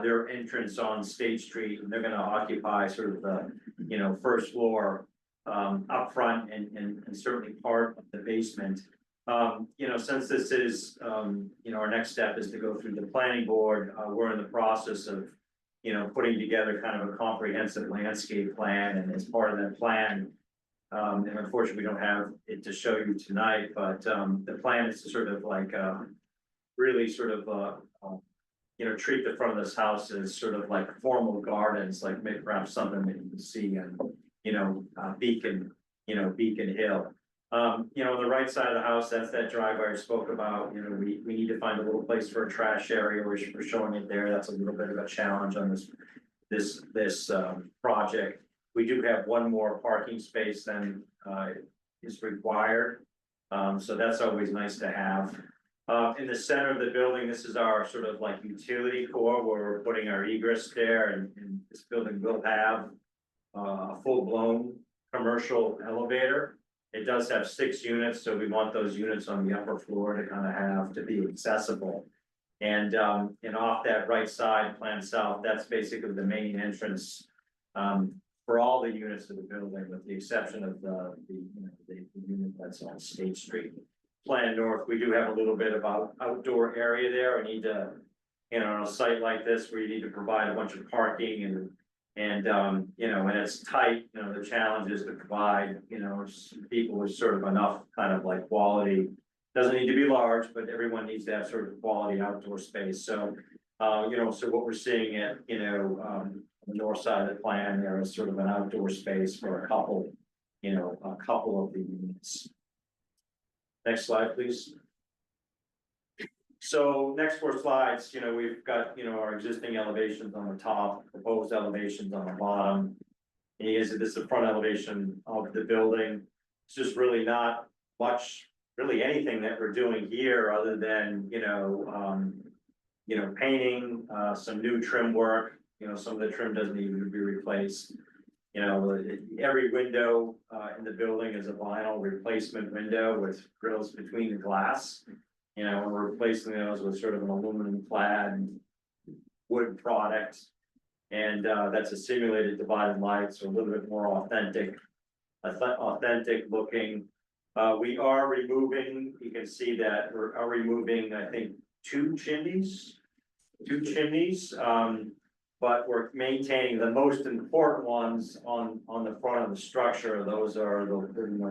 their entrance on State Street, and they're gonna occupy sort of the, you know, first floor up front and certainly part of the basement. Since this is, our next step is to go through the planning board, we're in the process of. Putting together kind of a comprehensive landscape plan, and as part of that plan. And unfortunately, we don't have it to show you tonight, but, the plan is to sort of like, really sort of, treat the front of this house as sort of like formal gardens, like maybe perhaps something that you can see and, Beacon, Beacon Hill. On the right side of the house, that's that driveway I spoke about, we need to find a little place for a trash area, we're showing it there, that's a little bit of a challenge on this project. We do have one more parking space than, is required, so that's always nice to have. In the center of the building, this is our sort of like utility core, where we're putting our egress there, and this building will have a full-blown commercial elevator. It does have 6 units, so we want those units on the upper floor to kind of have to be accessible. And off that right side, plan south, that's basically the main entrance. For all the units of the building, with the exception of the unit that's on State Street. Plan north, we do have a little bit of outdoor area there. We need to, on a site like this where you need to provide a bunch of parking and when it's tight, the challenge is to provide, people with sort of enough kind of like quality. Doesn't need to be large, but everyone needs to have sort of quality outdoor space. So, so what we're seeing at, on the north side of the plan, there is sort of an outdoor space for a couple of the units. Next slide, please. So next 4 slides, we've got, our existing elevations on the top, proposed elevations on the bottom. And you can see this is the front elevation of the building. It's just really not much, really anything that we're doing here other than, painting, some new trim work. Some of the trim doesn't need to be replaced. Every window in the building is a vinyl replacement window with grills between the glass. We're replacing those with sort of an aluminum clad wood product. And that's a simulated divided light, so a little bit more authentic looking. We are removing, you can see that we are removing, I think, 2 chimneys. But we're maintaining the most important ones on the front of the structure. Those are the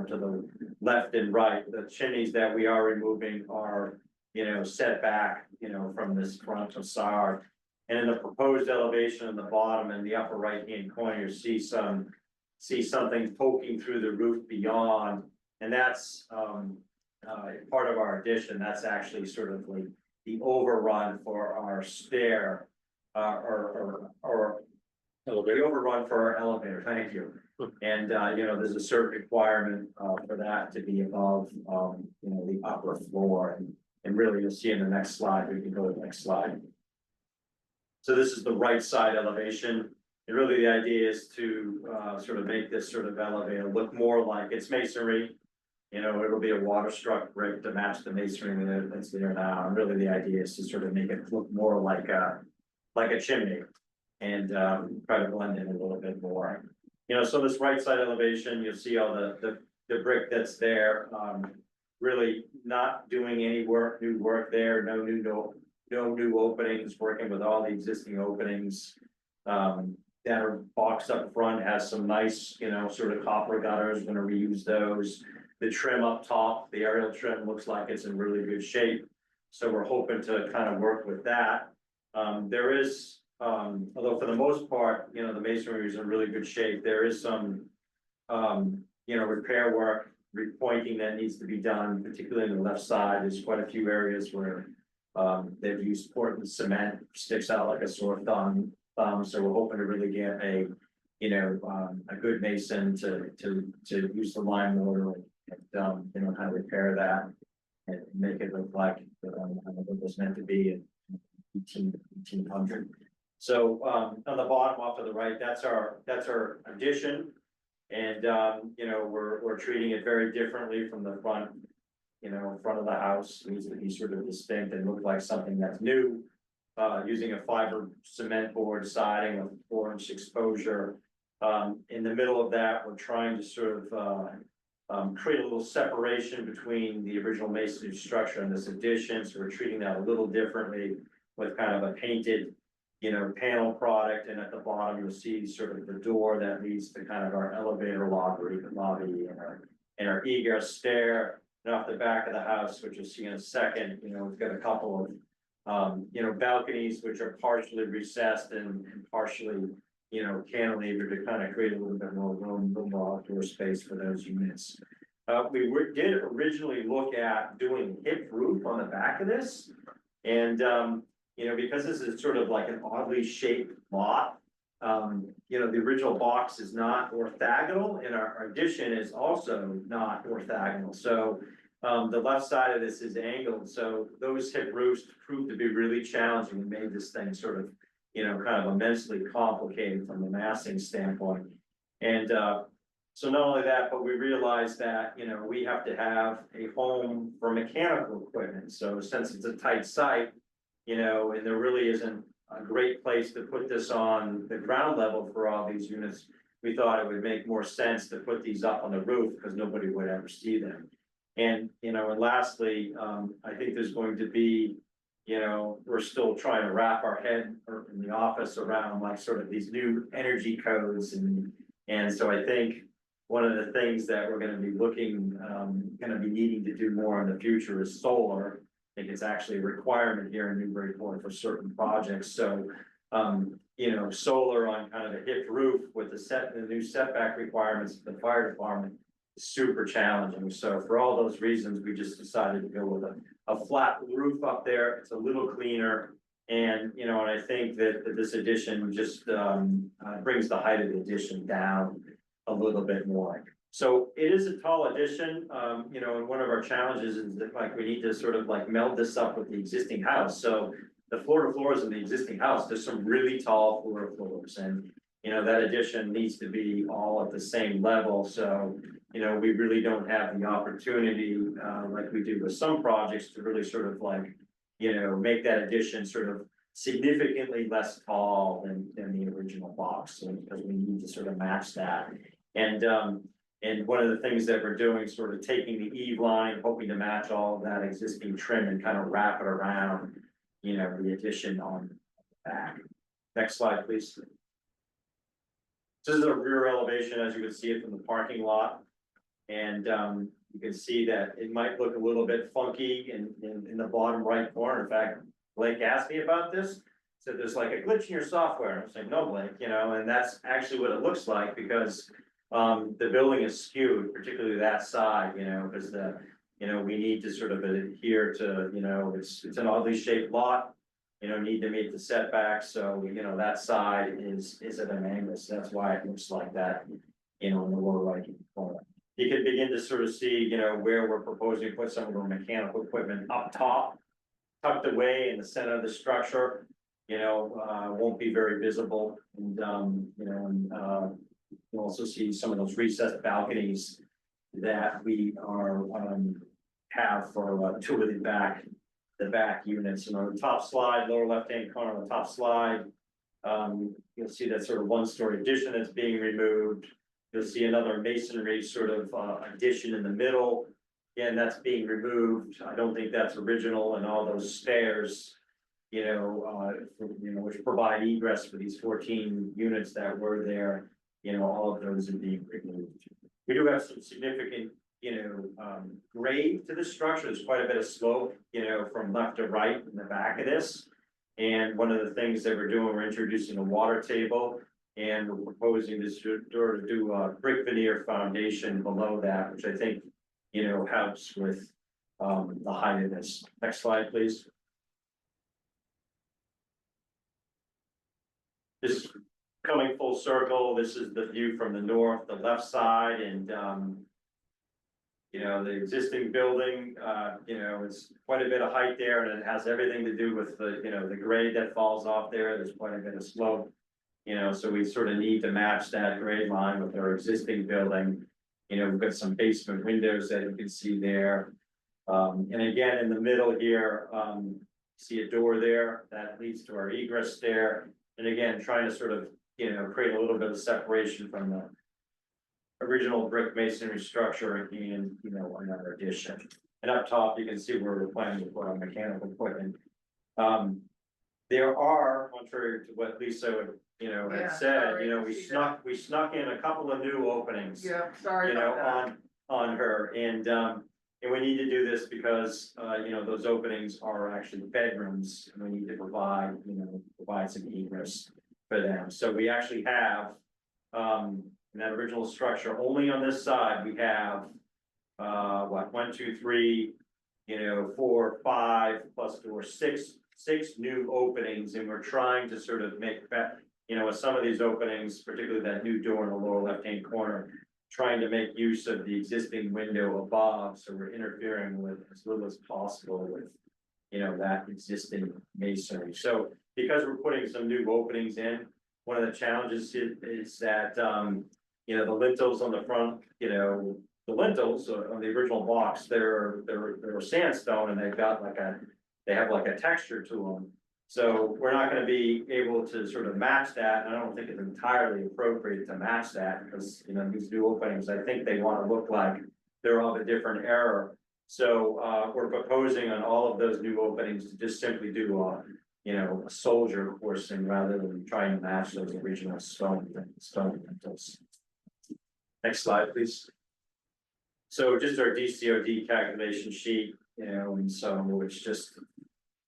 to the left and right. The chimneys that we are removing are, set back, from this front facade. And in the proposed elevation in the bottom and the upper right-hand corner, you see something poking through the roof beyond. And that's part of our addition. That's actually sort of like the overrun for our stair. Or the overrun for our elevator, thank you. And there's a certain requirement for that to be above the upper floor. And really you'll see in the next slide, we can go to the next slide. So this is the right side elevation. And really the idea is to sort of make this sort of elevator look more like it's masonry. It'll be a water struck brick to match the masonry that's there now. And really the idea is to sort of make it look more like a chimney and try to blend in a little bit more. So this right side elevation, you'll see all the brick that's there, really not doing any new work there, no new openings, working with all the existing openings. That are boxed up front, has some nice, sort of copper gutters, gonna reuse those. The trim up top, the aerial trim looks like it's in really good shape. So we're hoping to kind of work with that. There is, although for the most part, the masonry is in really good shape, there is some, repair work, repointing that needs to be done, particularly on the left side. There's quite a few areas where they've used Portland cement, sticks out like a sore thumb. So we're hoping to really get a good mason to use the lime mortar and, kind of repair that and make it look like it was meant to be in 1800. So on the bottom off to the right, that's our addition. And we're treating it very differently from the front, front of the house. It needs to be sort of distinct and look like something that's new. Using a fiber cement board siding with 4-inch exposure. In the middle of that, we're trying to sort of create a little separation between the original masonry structure and this addition, so we're treating that a little differently with kind of a painted, panel product, and at the bottom, you'll see sort of the door that leads to kind of our elevator lobby and our egress stair. And off the back of the house, which you'll see in a second, we've got a couple of, balconies which are partially recessed and partially, cantilevered to kind of create a little bit more room, a little more outdoor space for those units. Did originally look at doing hip roof on the back of this. And, because this is sort of like an oddly shaped lot, the original box is not orthogonal and our addition is also not orthogonal. So, the left side of this is angled. So those hip roofs proved to be really challenging and made this thing sort of, kind of immensely complicated from a massing standpoint. And, so not only that, but we realized that, we have to have a home for mechanical equipment. So since it's a tight site, and there really isn't a great place to put this on the ground level for all these units, we thought it would make more sense to put these up on the roof because nobody would ever see them. And, and lastly, I think there's going to be, we're still trying to wrap our head in the office around like sort of these new energy codes. And so I think one of the things that we're gonna be needing to do more in the future is solar. I think it's actually a requirement here in Newburyport for certain projects. So, solar on kind of a hip roof with the new setback requirements of the fire department is super challenging. So for all those reasons, we just decided to go with a flat roof up there. It's a little cleaner. And, and I think that this addition just, brings the height of the addition down a little bit more. So it is a tall addition, and one of our challenges is that like we need to sort of like meld this up with the existing house. So the floor to floors in the existing house, there's some really tall floor to floors, and that addition needs to be all at the same level. So we really don't have the opportunity, like we do with some projects, to really sort of like make that addition sort of significantly less tall than the original box, because we need to sort of match that. And one of the things that we're doing, sort of taking the eave line, hoping to match all of that existing trim and kind of wrap it around, the addition on the back. Next slide, please. This is a rear elevation, as you can see it from the parking lot. And you can see that it might look a little bit funky in the bottom right corner. In fact, Blake asked me about this. Said there's like a glitch in your software. I'm saying, no, Blake, and that's actually what it looks like, because the building is skewed, particularly that side, because we need to sort of adhere to, it's an oddly shaped lot, need to meet the setbacks. So, that side is at an angle. So that's why it looks like that, in the lower right corner. You can begin to sort of see, where we're proposing to put some of our mechanical equipment up top, tucked away in the center of the structure, won't be very visible. And, you'll also see some of those recessed balconies that we are, have for two of the back units. And on the top slide, lower left-hand corner on the top slide, you'll see that sort of one-story addition that's being removed. You'll see another masonry sort of addition in the middle. Again, that's being removed. I don't think that's original, and all those stairs, which provide egress for these 14 units that were there, all of those are being removed. We do have some significant, grade to the structure. There's quite a bit of slope, from left to right in the back of this. And one of the things that we're doing, we're introducing a water table, and we're proposing to do a brick veneer foundation below that, which I think, helps with the height of this. Next slide, please. This is coming full circle. This is the view from the north, the left side, and the existing building, it's quite a bit of height there, and it has everything to do with the, the grade that falls off there. There's quite a bit of slope, so we sort of need to match that grade line with our existing building. We've got some basement windows that you can see there. And again, in the middle here, see a door there that leads to our egress stair. And again, trying to sort of, create a little bit of separation from original brick masonry structure and, you know, another addition. And up top, you can see where we're planning to put our mechanical equipment. There are, contrary to what Lisa, you know, Yeah, had said, sorry, you know, she did. we snuck in a couple of new openings. Yeah, sorry You know, about that. on her, and we need to do this because, you know, those openings are actually bedrooms, and we need to provide some egress for them, so we actually have, in that original structure, only on this side, we have, what, 1, 2, 3, 4, 5, plus door, six new openings, and we're trying to sort of make that, with some of these openings, particularly that new door in the lower left-hand corner, trying to make use of the existing window above, so we're interfering with as little as possible with, that existing masonry. So because we're putting some new openings in, one of the challenges is that, the lintels on the front, the lintels on the original box, they're sandstone, and they have like a texture to them. So we're not gonna be able to sort of match that, and I don't think it's entirely appropriate to match that, because, these new openings, I think they wanna look like they're of a different era. So, we're proposing on all of those new openings to just simply do a soldier coursing rather than trying to match those original stone lintels. Next slide, please. So just our DCOD calculation sheet, and so it's just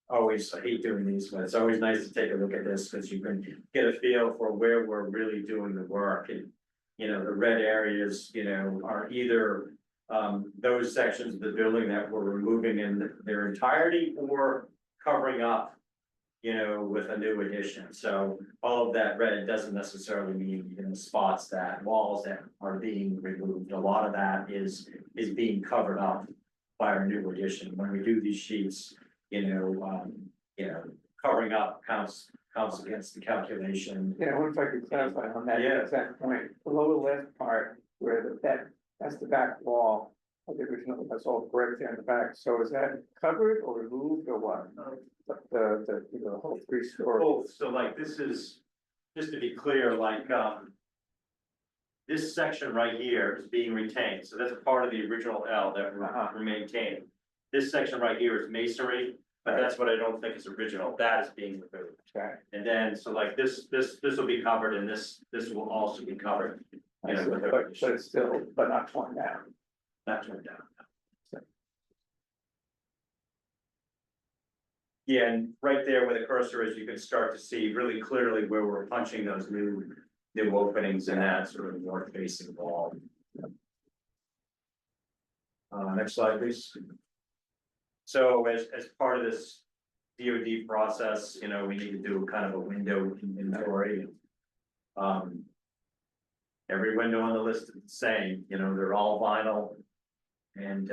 always, I hate doing these, but it's always nice to take a look at this, because you can get a feel for where we're really doing the work. And, the red areas, are either those sections of the building that we're removing in their entirety, or covering up, with a new addition. So all of that red doesn't necessarily mean, spots that walls that are being removed. A lot of that is being covered up by our new addition. When we do these sheets, covering up counts against the calculation. Yeah, I wonder if I could clarify on that Yeah. exact point, the lower left part where that's the back wall of the original, that's all brick there in the back, so is that covered or removed or what? The whole 3-story. Both, so like this is, just to be clear, like, this section right here is being retained, so that's part of the original L that we're maintaining. This section right here is masonry, but that's what I don't think is original, that is being removed. Okay. And then, so like this will be covered, and this will also be covered. But it's still, but not torn down. Not turned down. Yeah, and right there where the cursor is, you can start to see really clearly where we're punching those new openings in that sort of north facing wall. Next slide, please. So as part of this DoD process, we need to do kind of a window inventory. Every window on the list is the same, they're all vinyl. And,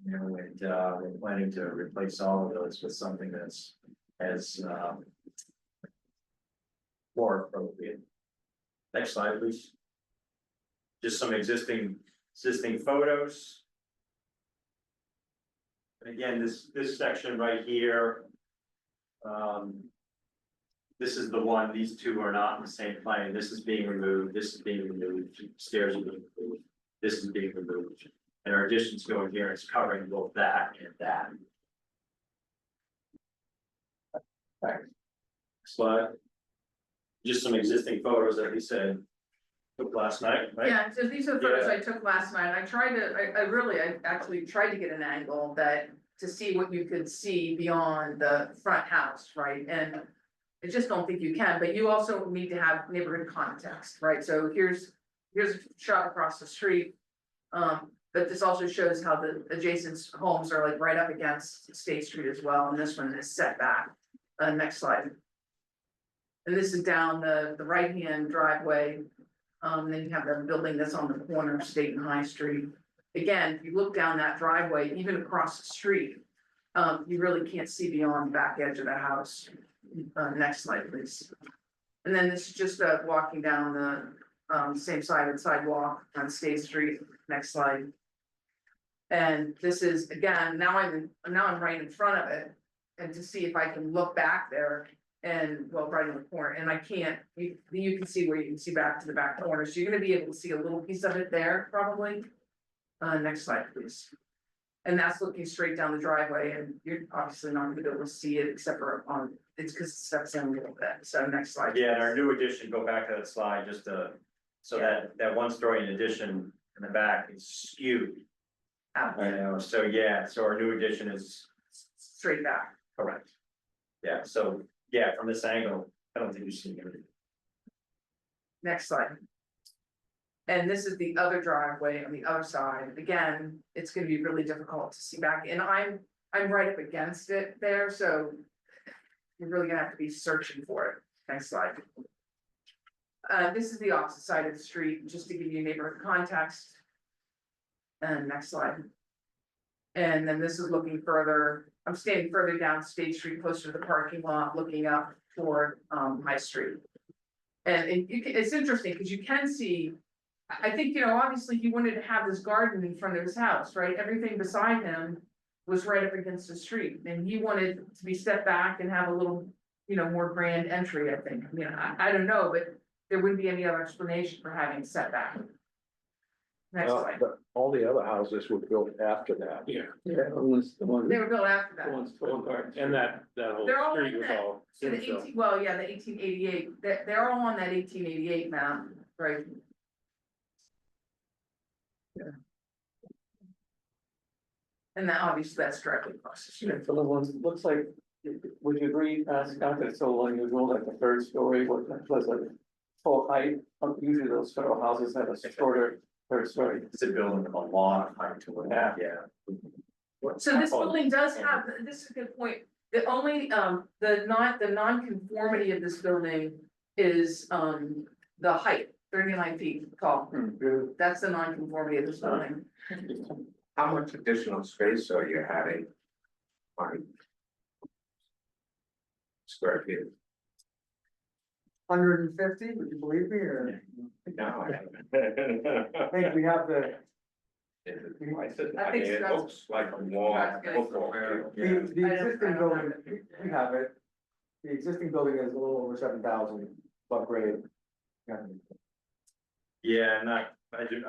we're planning to replace all of those with something that's as more appropriate. Next slide, please. Just some existing photos. And again, this section right here. This is the one, these two are not in the same plane. This is being removed, this is being removed, stairs are being removed, this is being removed. And our additions going here is covering both that and that. Thanks. Slide. Just some existing photos that we said took last night, right? Yeah, so these are the photos I took last night. I actually tried to get an angle to see what you could see beyond the front house, right? And I just don't think you can, but you also need to have neighborhood context, right? So here's a shot across the street. But this also shows how the adjacent homes are like right up against State Street as well, and this one is set back. Next slide. And this is down the right-hand driveway. Then you have the building that's on the corner of State and High Street. Again, if you look down that driveway, even across the street, you really can't see beyond the back edge of the house. Next slide, please. And then this is just walking down the same side of the sidewalk on State Street. Next slide. And this is, again, now I'm right in front of it, and to see if I can look back there, And well, right in the corner, and I can't, you can see where you can see back to the back corner, so you're gonna be able to see a little piece of it there, probably. Next slide, please. And that's looking straight down the driveway, and you're obviously not gonna be able to see it except for on, it's because it steps in a little bit, so next slide. Yeah, and our please. new addition, go back to that slide, just so that one story in addition in the back is skewed. Out. You know, so yeah, so our new addition is Straight back. correct. Yeah, so, yeah, from this angle, I don't think you see anything. Next slide. And this is the other driveway on the other side. Again, it's gonna be really difficult to see back, and I'm right up against it there, so. You're really gonna have to be searching for it. Next slide. This is the opposite side of the street, just to give you neighborhood context. And next slide. And then this is looking further, I'm standing further down State Street, closer to the parking lot, looking up toward High Street. And it's interesting, because you can see, I think, you know, obviously he wanted to have this garden in front of his house, right? Everything beside him was right up against the street, and he wanted to be stepped back and have a little, you know, more grand entry, I think. I mean, I don't know, but there wouldn't be any other explanation for having setback. Next slide. But all the other houses were built after that. Yeah, Yeah, the ones, They were built after the that. ones torn apart. and that whole They're all street in was that- all. In the infill. 18, well, yeah, the 1888, they're all on that 1888 map, right? Yeah. And then obviously that's directly across the street. Yeah, for the ones, it looks like, would you agree, Scott, that's so unusual, like the third story, what was a full height? Usually those federal houses have a shorter third story. It's a building with a lot of height to it. Yeah. Yeah. So this building does have, this is a good point, the only, the non-conformity of this building is, the height, 39 feet tall. That's the non-conformity of this building. How much additional space are you having? On square feet? 150, would you believe me, or? No, I I think we have the, I mean, it looks like a long football field. the I don't existing have building, it. we have it. The existing building is a little over 7,000 above grade. Yeah,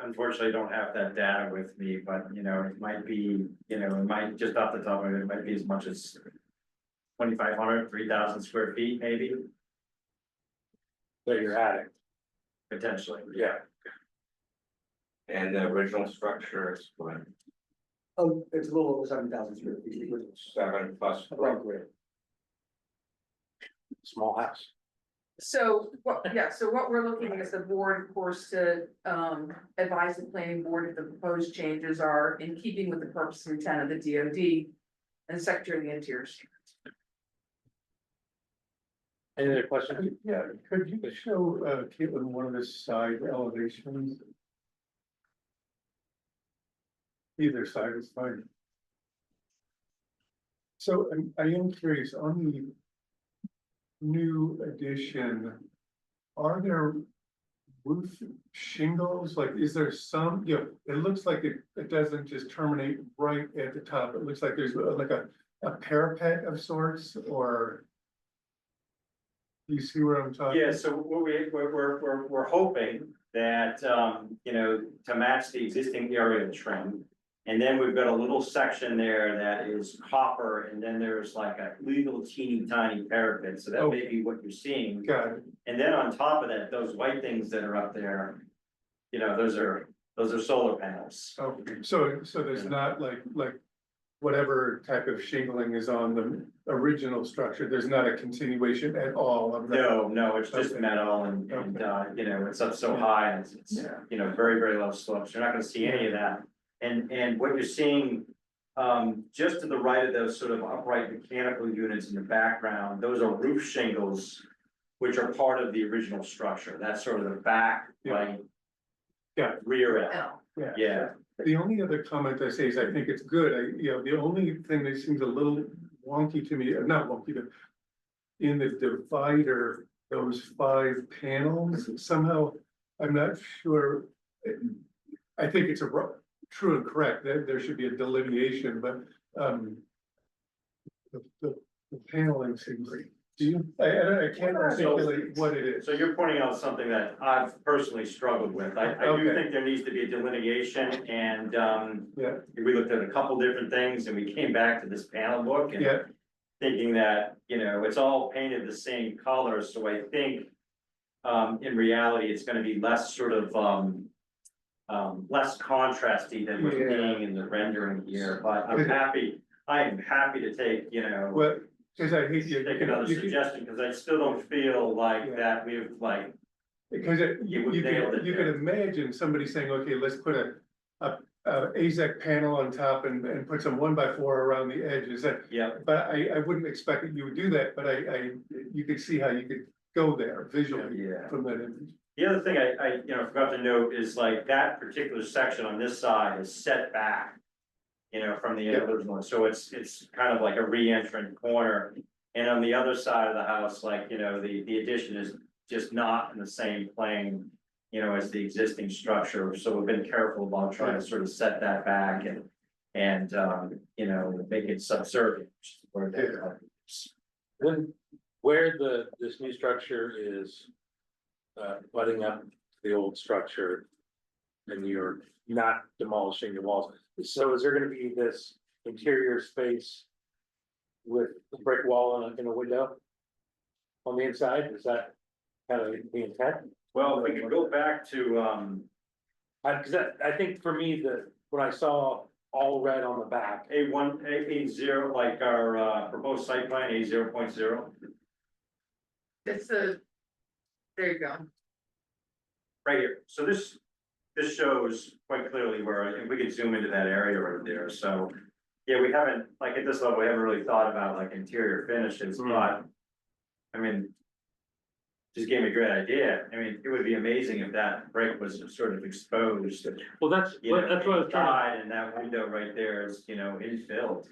unfortunately don't have that data with me, but you know, it might be, you know, it might, just off the top of it, it might be as much as 2,500, 3,000 square feet, maybe, That you're adding. potentially. Yeah. And the original structure is what, Oh, it's a little over 7,000 square feet. which is 7 plus above grade. Small house. So, so what we're looking is the board, of course, to advise the planning board if the proposed changes are in keeping with the purpose and intent of the DoD and Secretary of the Interior. Any other questions? Yeah, could you show, Caitlin, one of the side elevations? Either side is fine. So I am curious, on the new addition, are there roof shingles? Like, is there some, you know, it looks like it doesn't just terminate right at the top. It looks like there's like a parapet of sorts, or you see where I'm talking? Yeah, so what we're hoping that, you know, to match the existing area trim. And then we've got a little section there that is copper, and then there's like a little teeny tiny parapet, so that may be what you're seeing. Got it. And then on top of that, those white things that are up there, you know, those are solar panels. Okay, so there's not like whatever type of shingling is on the original structure, there's not a continuation at all of that? No, it's just Okay. metal and, you know, it's up so high and it's, Yeah. you know, very, very low slopes. You're not gonna see any of that. And what you're seeing, just to the right of those sort of upright mechanical units in the background, those are roof shingles, which are part of the original structure. That's sort of the back, Yeah. right? Yeah. Rear end, No, yeah. The only other comment I say is I think it's good, you know, the only thing that seems a little wonky to me, not wonky, but in the divider, those 5 panels, somehow, I'm not sure. I think it's true and correct, that there should be a delineation, but, the paneling seems Do you, I can't articulate what it is. So you're pointing out something that I've personally struggled with. I do Okay. think there needs to be a delineation and, Yeah, we looked at a couple different things and we came back to this panel book and yeah, thinking that, you know, it's all painted the same color, so I think, in reality, it's gonna be less sort of, less contrasty than we're Yeah. seeing in the rendering here, but I am happy to take, you know, well, cause I hate you. take another suggestion, because I still don't feel like Yeah. that we've like, Because You would nail it you could there. imagine somebody saying, okay, let's put a AZAC panel on top and put some 1x4 around the edges. yeah, But I wouldn't expect that you would do that, but you could see how you could go there visually yeah. from that image. The other thing I, you know, forgot to note is like that particular section on this side is set back. You know, from the Yeah. original one, so it's kind of like a re-entrant corner. And on the other side of the house, like, you know, the addition is just not in the same plane. You know, as the existing structure, so we've been careful about trying to sort of set that back and, you know, make it subservient. Which is where they're- Then where this new structure is. Butting up to the old structure. And you're not demolishing the walls, so is there gonna be this interior space? With the brick wall and a window? On the inside, is that kind of the intent? Well, if we could go back to, Cause I think for me, when I saw all red on the back. A0, like our, proposed site plan, A0.0. It's a, there you go. Right here, so this shows quite clearly where, and we can zoom into that area right there, so. Yeah, we haven't, like at this level, we haven't really thought about like interior finishes, but. I mean. Just gave me a great idea, I mean, it would be amazing if that brick was sort of exposed. Well, that's You know, what I was trying inside, and that window right there is, you know, infilled.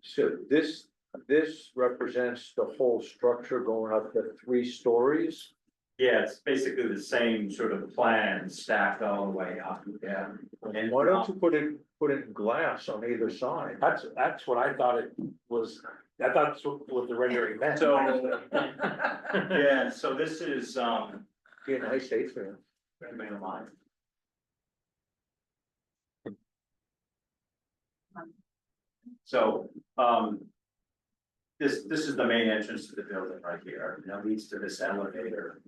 So this represents the whole structure going up to 3 stories. Yeah, it's basically the same sort of plan stacked all the way up, yeah. And Why don't you put it in glass on either side? that's what I thought it was, I thought that's what the rendering meant. So, yeah, so this is, Be a nice atrium. main line. So, this is the main entrance to the building right here, and it leads to this elevator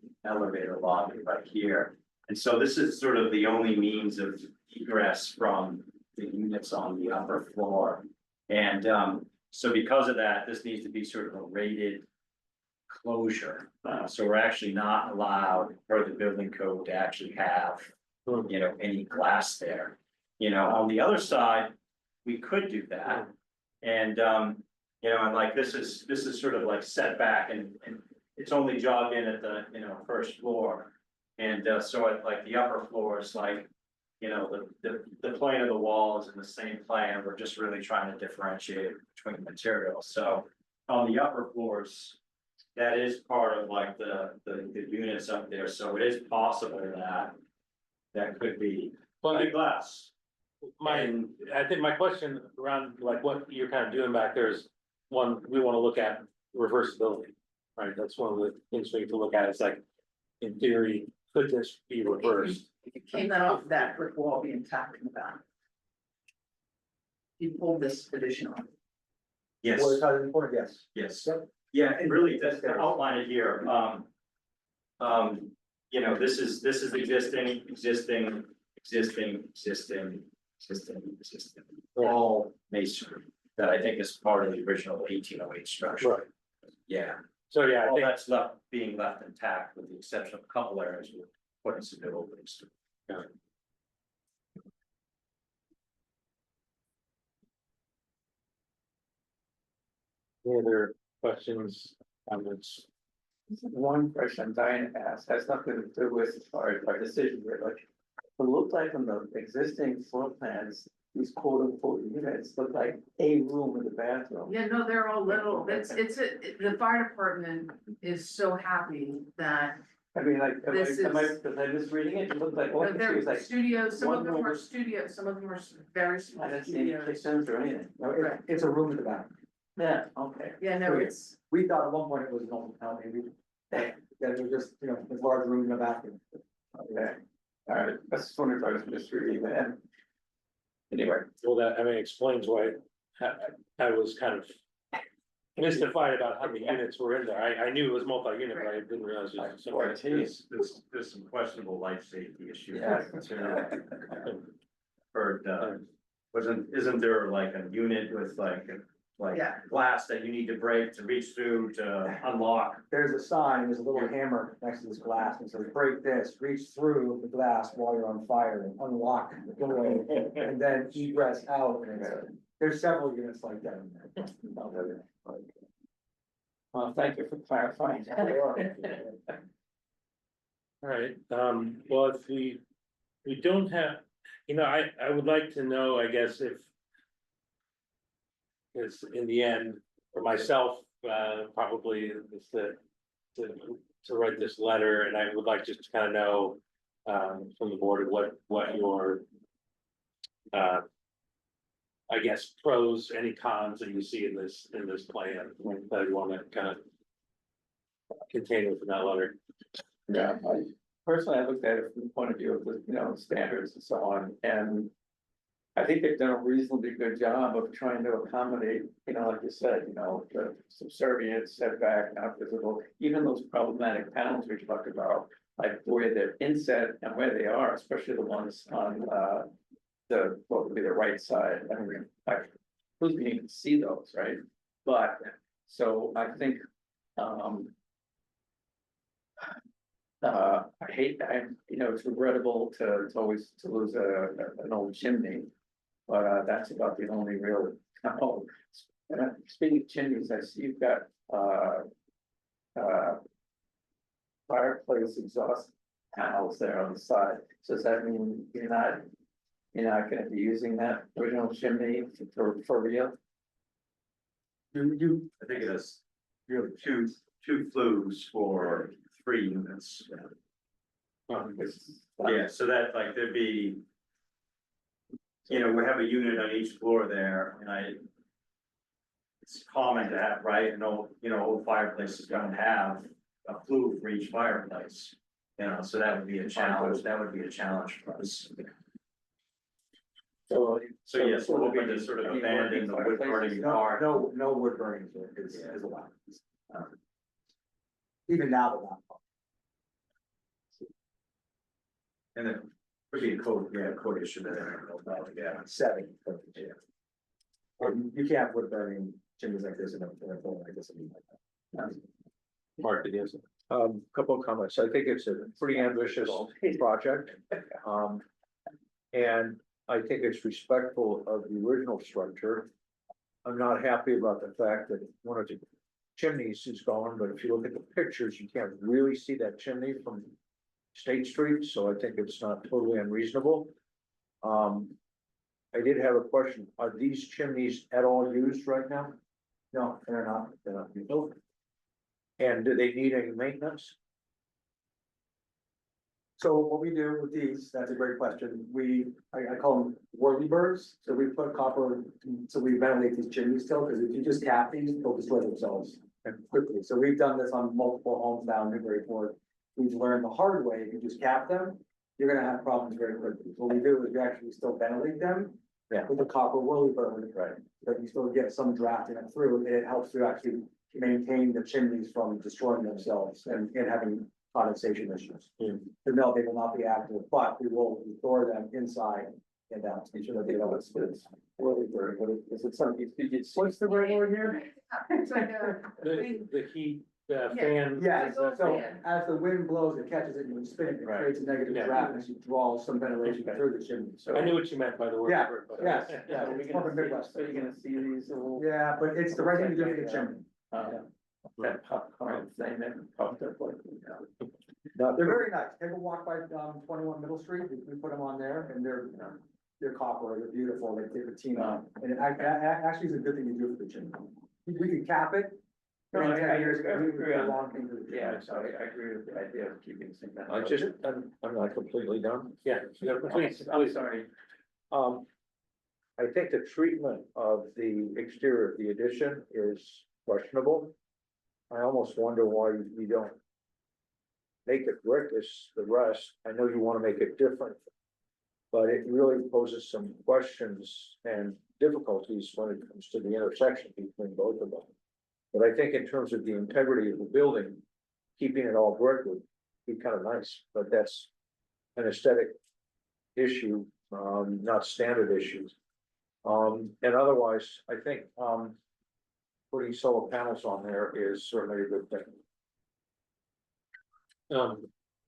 lobby right here. And so this is sort of the only means of egress from the units on the upper floor. And, so because of that, this needs to be sort of a rated closure. So we're actually not allowed per the building code to actually have, you know, any glass there. You know, on the other side, we could do that. And, you know, and like this is sort of like set back and it's only jogged in at the, you know, first floor. And, so at like the upper floor is like, you know, the plane of the wall is in the same plane. We're just really trying to differentiate between materials. So on the upper floors, that is part of like the units up there. So it is possible that could be glass. I think my question around like what you're kind of doing back there is, one, we wanna look at reversibility. Right, that's one of the things we need to look at, it's like, in theory, could this be reversed? You came that off that brick wall being tacked in the back. You pulled this addition off. Yes. What is highly important, yes. Yes, yeah, and really, to outline it here, you know, this is existing, all masonry. That I think is part of the original 1808 structure. Right. Yeah, So, yeah, I all think, that's being left intact with the exception of a couple areas with putting some new openings. any other questions, comments? One question Diane asked has nothing to do with our decision here, but it looked like on the existing floor plans, these quote unquote units look like a room in the bathroom. Yeah, no, they're all little, the fire department is so happy that I mean, like, am This I is- misreading it? It looked like, all I could see they're was like, studios, some of one them are room. studios, some of them are very I small didn't see any studios. kitchens or anything. No, it's a room in the back. Yeah, okay. Yeah, no, it's, We thought at one point it was an old town, maybe, that it was just, this large room in the bathroom. Okay, all right, I just wondered if I was misreading that. Anyway, Well, that, I mean, explains why I was kind of mystified about how many units were in there. I knew it was multi-unit, but I didn't realize it was. so many. There's some questionable life safety issues. Yeah. Heard, isn't there like a unit with like Yeah. glass that you need to break to reach through to unlock? There's a sign, there's a little hammer next to this glass, and it says, break this, reach through the glass while you're on fire and unlock the doorway, and then egress out, and there's several units like that in there. well, thank you for clarifying. All right, well, if we don't have, I would like to know, I guess, if. Is in the end, for myself, probably is to write this letter, and I would like just to kind of know. From the board, what your. I guess pros, any cons that you see in this plan, that you want to kind of. Contain within that letter. Yeah, personally, I looked at it from the point of view of the, standards and so on, and. I think they've done a reasonably good job of trying to accommodate, like you said, the subservient setback, not visible, even those problematic panels we talked about. Like where they're inset and where they are, especially the ones on what would be the right side. I mean, who's going to see those, right? But so I think I hate that, it's regrettable to always to lose an old chimney. But that's about the only real, speaking of chimneys, I see you've got fireplace exhaust panels there on the side. So does that mean you're not gonna be using that original chimney for real? I think it is, two flues for 3 units. Yeah, so that like there'd be. We have a unit on each floor there, and it's common to have, right, old fireplaces don't have a flue for each fireplace. So that would be a challenge, for us. So Yes, we're hoping to sort of abandon the wood burning part. No wood burning is allowed. Even now, they're not. And then would be a code issue there. Yeah. 7. Yeah. You can't have wood burning chimneys like this in a building like this. Mark, did you have something? Couple of comments. I think it's a pretty ambitious project. And I think it's respectful of the original structure. I'm not happy about the fact that one of the chimneys is gone, but if you look at the pictures, you can't really see that chimney from State Street, so I think it's not totally unreasonable. I did have a question. Are these chimneys at all used right now? No, they're not. They're not used. And do they need any maintenance? So what we do with these, that's a great question. I call them whirlybirds. So we put copper, so we ventilate these chimneys still, because if you just cap these, they'll destroy themselves quickly. So we've done this on multiple homes down Newburyport. We've learned the hard way. If you just cap them, you're gonna have problems very quickly. What we do is we actually still ventilate them. Yeah. With a copper whirlybird, right? But you still get some draft in it through, and it helps to actually maintain the chimneys from destroying themselves and having condensation issues. The mill, they will not be active, but we will store them inside and out, make sure that they don't. It's whirlybird, is it something, What's the right word here? It's like a, The heat, fan. Yeah, so as the wind blows, it catches it and you spin it, it Right. creates a negative Yeah. draft, and it draws some ventilation through the chimney, so. I knew what you meant by the word. Yeah, but- yes, yeah, yeah, are we it's more of a gonna Midwest. see, are you gonna see these little? Yeah, but it's the right thing to do for the chimney. That popcorn thing that popped up like. They're very nice. Take a walk by 21 Middle Street. We put them on there and they're copper, they're beautiful. They patina. And it actually is a good thing to do for the chimney. We can cap it. No, In I 10 years, agree we on a that. long thing for the chimney. Yeah, so I agree with the idea of keeping some. I'm not completely done. Yeah, please, I'm sorry. I I think the treatment of the exterior of the addition is questionable. I almost wonder why you don't make it brick as the rest. I know you want to make it different, but it really poses some questions and difficulties when it comes to the intersection between both of them. But I think in terms of the integrity of the building, keeping it all brick would be kind of nice, but that's an aesthetic issue, not standard issues. And otherwise, I think, putting solar panels on there is certainly a good thing.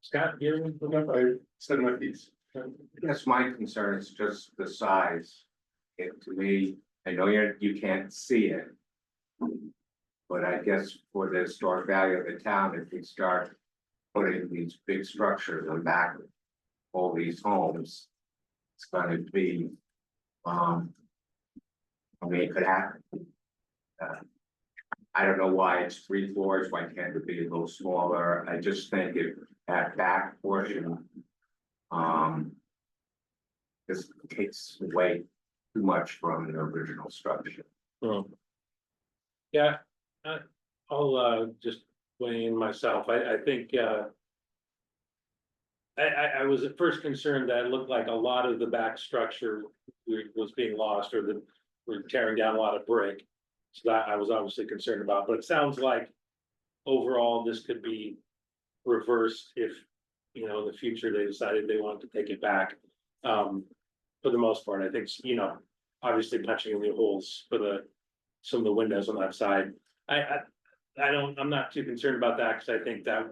Scott, you I said my piece. I guess my concern is just the size. To me, I know you can't see it. But I guess for the historic value of the town, if we start putting these big structures on back of all these homes, it's gonna be, I mean, it could happen. I don't know why it's 3 floors, why can't it be a little smaller? I just think if that back portion, just takes away too much from the original structure. Yeah, I'll just weigh in myself. I think I was at first concerned that it looked like a lot of the back structure was being lost, or that we're tearing down a lot of brick. So that I was obviously concerned about, but it sounds like overall this could be reversed if, you know, in the future they decided they wanted to take it back. For the most part, I think, you know, obviously punching in the holes for some of the windows on that side. I'm not too concerned about that, because I think that,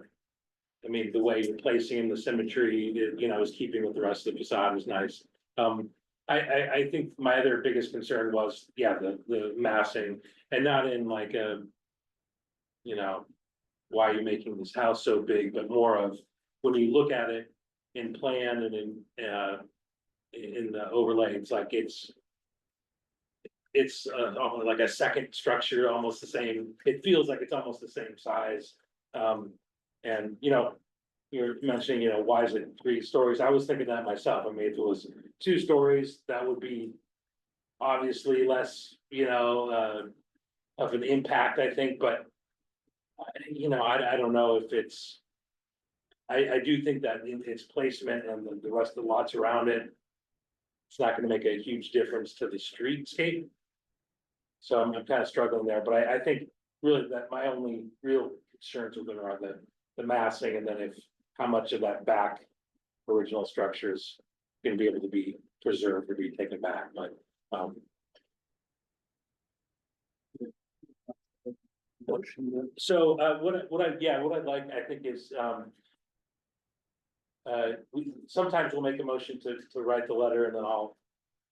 I mean, the way you're placing the symmetry, you know, is keeping with the rest of the facade is nice. I think my other biggest concern was, yeah, the massing, and not in like a, you know, why are you making this house so big, but more of when you look at it in plan and in the overlay, it's like it's like a second structure, almost the same. It feels like it's almost the same size. And you know, you're mentioning, you know, why is it 3 stories? I was thinking that myself. I mean, if it was 2 stories, that would be obviously less, you know, of an impact, I think, but you know, I don't know if it's, I do think that in its placement and the rest of the lots around it, it's not gonna make a huge difference to the streetscape. So I'm kind of struggling there, but I think really that my only real concerns with them are the massing, and then if how much of that back original structure is gonna be able to be preserved or be taken back, but so what I'd like, I think, is sometimes we'll make a motion to write the letter, and then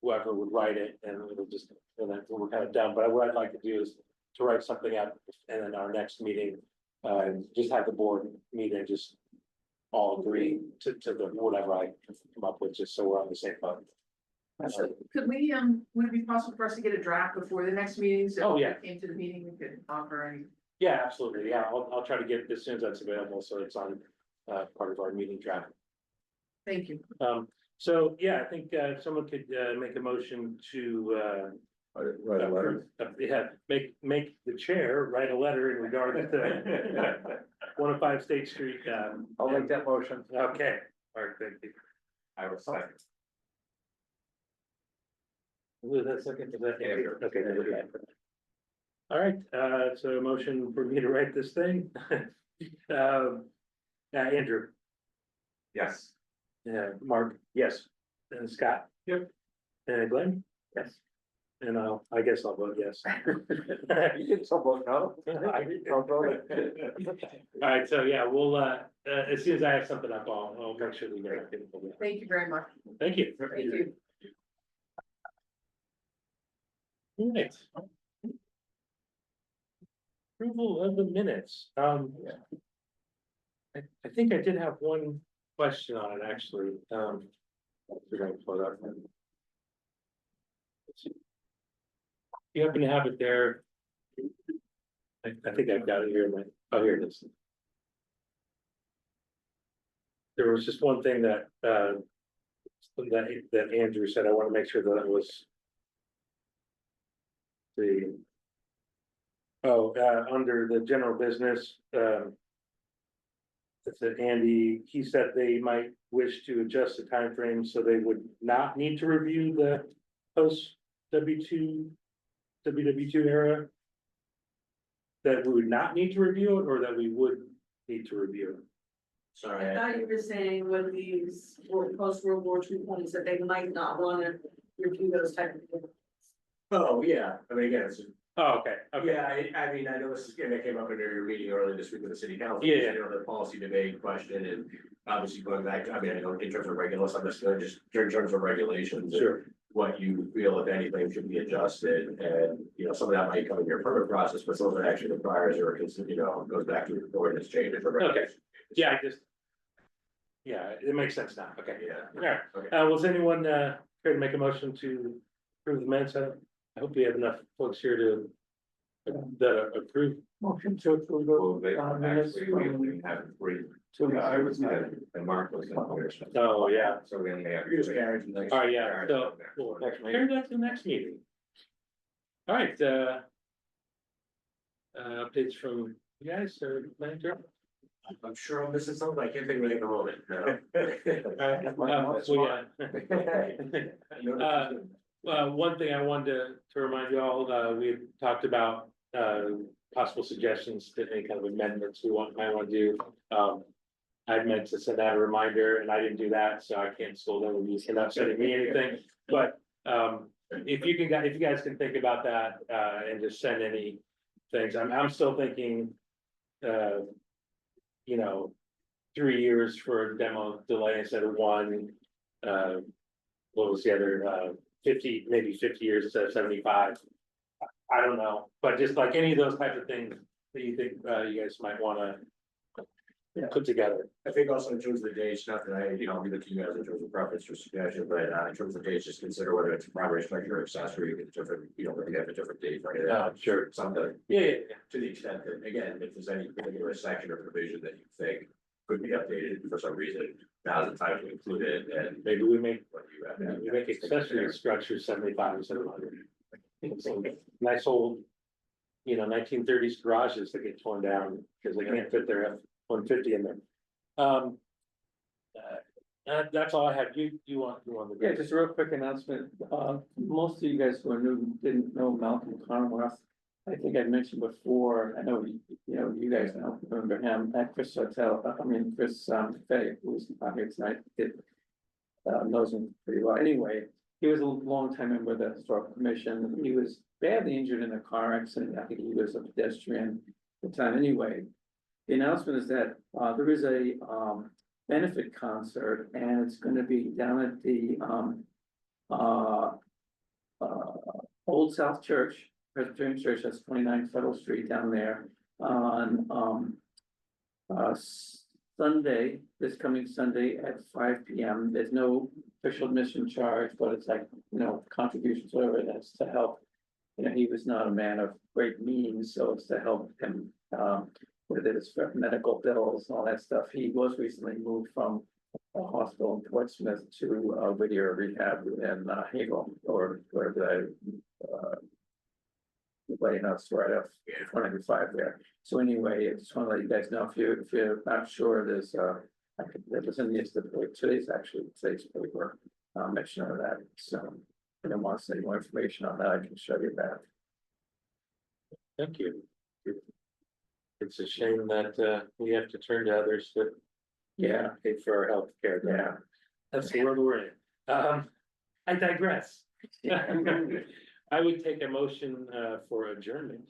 whoever would write it, and it'll just, and then we're kind of done. But what I'd like to do is to write something up, and then our next meeting, just have the board meet and just all agree to the whatever I come up with, just so we're on the same boat. So could we, would it be possible for us to get a draft before the next meeting? So Oh, yeah. if we came to the meeting, we could offer any. Yeah, absolutely. Yeah, I'll try to get it as soon as that's available, so it's on part of our meeting draft. Thank you. So, yeah, I think someone could make a motion to Write a letter. yeah, make the chair write a letter in regard to 105 State Street. I'll make that motion. Okay, all right, thank you. I was like, Who is that second? Is that Andrew. Okay. All right, so a motion for me to write this thing. Andrew, yes. Mark, yes, and Scott. Yep. And Glenn, Yes. and I guess I'll vote yes. You did so vote no. I'll vote it. All right, so yeah, we'll as soon as I have something up, I'll make sure we get it. Thank you very much. Thank you. Thank you. All right. Approval of the minutes. I think I did have one question on it, actually. We're gonna pull it up. You happen to have it there? I think I've got it here. Oh, here it is. There was just one thing that Andrew said. I want to make sure that it was The. Oh, under the general business, it said Andy, he said they might wish to adjust the time frame so they would not need to review the post WW2 era. That we would not need to review it, or that we would need to review it. Sorry. I thought you were saying with these post World War II points that they might not wanna review those type of things. Oh, yeah, I mean, again, it's, Oh, okay, okay. yeah, I mean, I know this is, and it came up in your meeting earlier this week with the city council. Yeah. You know, the policy debate question and obviously going back, I mean, I know in terms of regulations, I'm just gonna just, in terms of regulations. Sure. What you feel, if anything, should be adjusted, and, you know, some of that might come in your permit process, but some of it actually requires, or, you know, goes back to the ordinance change. Okay. Yeah, I just. Yeah, it makes sense now, okay. Yeah. Alright, Okay. was anyone, care to make a motion to approve the minutes? I hope we have enough folks here to. That approve. Motion to approve. Well, they minutes actually, we only have three. I was not. And Mark was not here. Oh, yeah. So we only have. You just carried the next. Alright, yeah, so, we'll Next meeting. carry that to the next meeting. Alright, updates from you guys, or manager? I'm sure I'm missing something, I can't think of anything at the moment, no. One thing I wanted to remind you all, we had talked about, possible suggestions to any kind of amendments we might want to do. I meant to send out a reminder and I didn't do that, so I can't scold anyone for not sending me anything. But, if you guys can think about that, and just send any things, I'm still thinking, you know, 3 years for demo delay instead of one. What was the other, 50, maybe 50 years instead of 75. I don't know, but just like any of those types of things that you think, you guys might wanna. Put together. I think also in terms of the dates, not that I, you know, I'll leave it to you guys in terms of preference or suggestion, but in terms of dates, just consider whether it's a primary structure or accessory, it's different, you know, whether you have a different date for it. Sure. Something, Yeah. to the extent that, again, if there's any particular section or provision that you think could be updated for some reason, now's the time to include it, and Maybe we make, what you have. we make accessory structures 75 instead of 100. Nice old, you know, 1930s garages that get torn down because they can't fit their F-150 in there. That's all I have. You want the. Yeah, just a real quick announcement. Most of you guys who are new didn't know Malcolm Conworth. I think I mentioned before, I know, you know, you guys don't remember him, at Chris Fay, who's not here tonight, knows him pretty well. Anyway, he was a long time member of the Historical Commission. He was badly injured in a car accident. I think he was a pedestrian at the time. Anyway, the announcement is that, there is a, benefit concert, and it's gonna be down at the, Old South Church, Presbyterian Church, that's 29 Federal Street down there on, Sunday, this coming Sunday at 5 p.m. There's no official admission charge, but it's like, you know, contributions, whatever it is, to help. You know, he was not a man of great means, so it's to help him, with his medical bills and all that stuff. He was recently moved from a hospital in Portsmouth to Whittier Rehab in Hagel, or the White House right up 195 there. So anyway, I just want to let you guys know, if you're not sure, there's that was in today's paper, mention of that. So if you want to see more information on that, I can show you that. Thank you. It's a shame that we have to turn to others to pay for our health care. Yeah. That's the world we're in. I digress. I would take a motion for adjournment.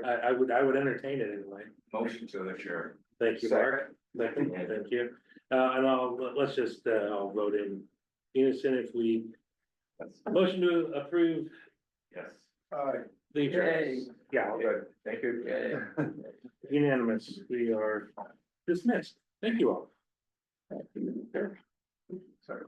I would entertain it anyway. Motion to adjourn. Thank you, Mark. Thank you. And let's just, I'll vote in unison if we. Motion to approve. Yes. The adjournment. Yay. Yeah, All good. Thank you. Yeah. unanimous. We are dismissed. Thank you all. Sorry.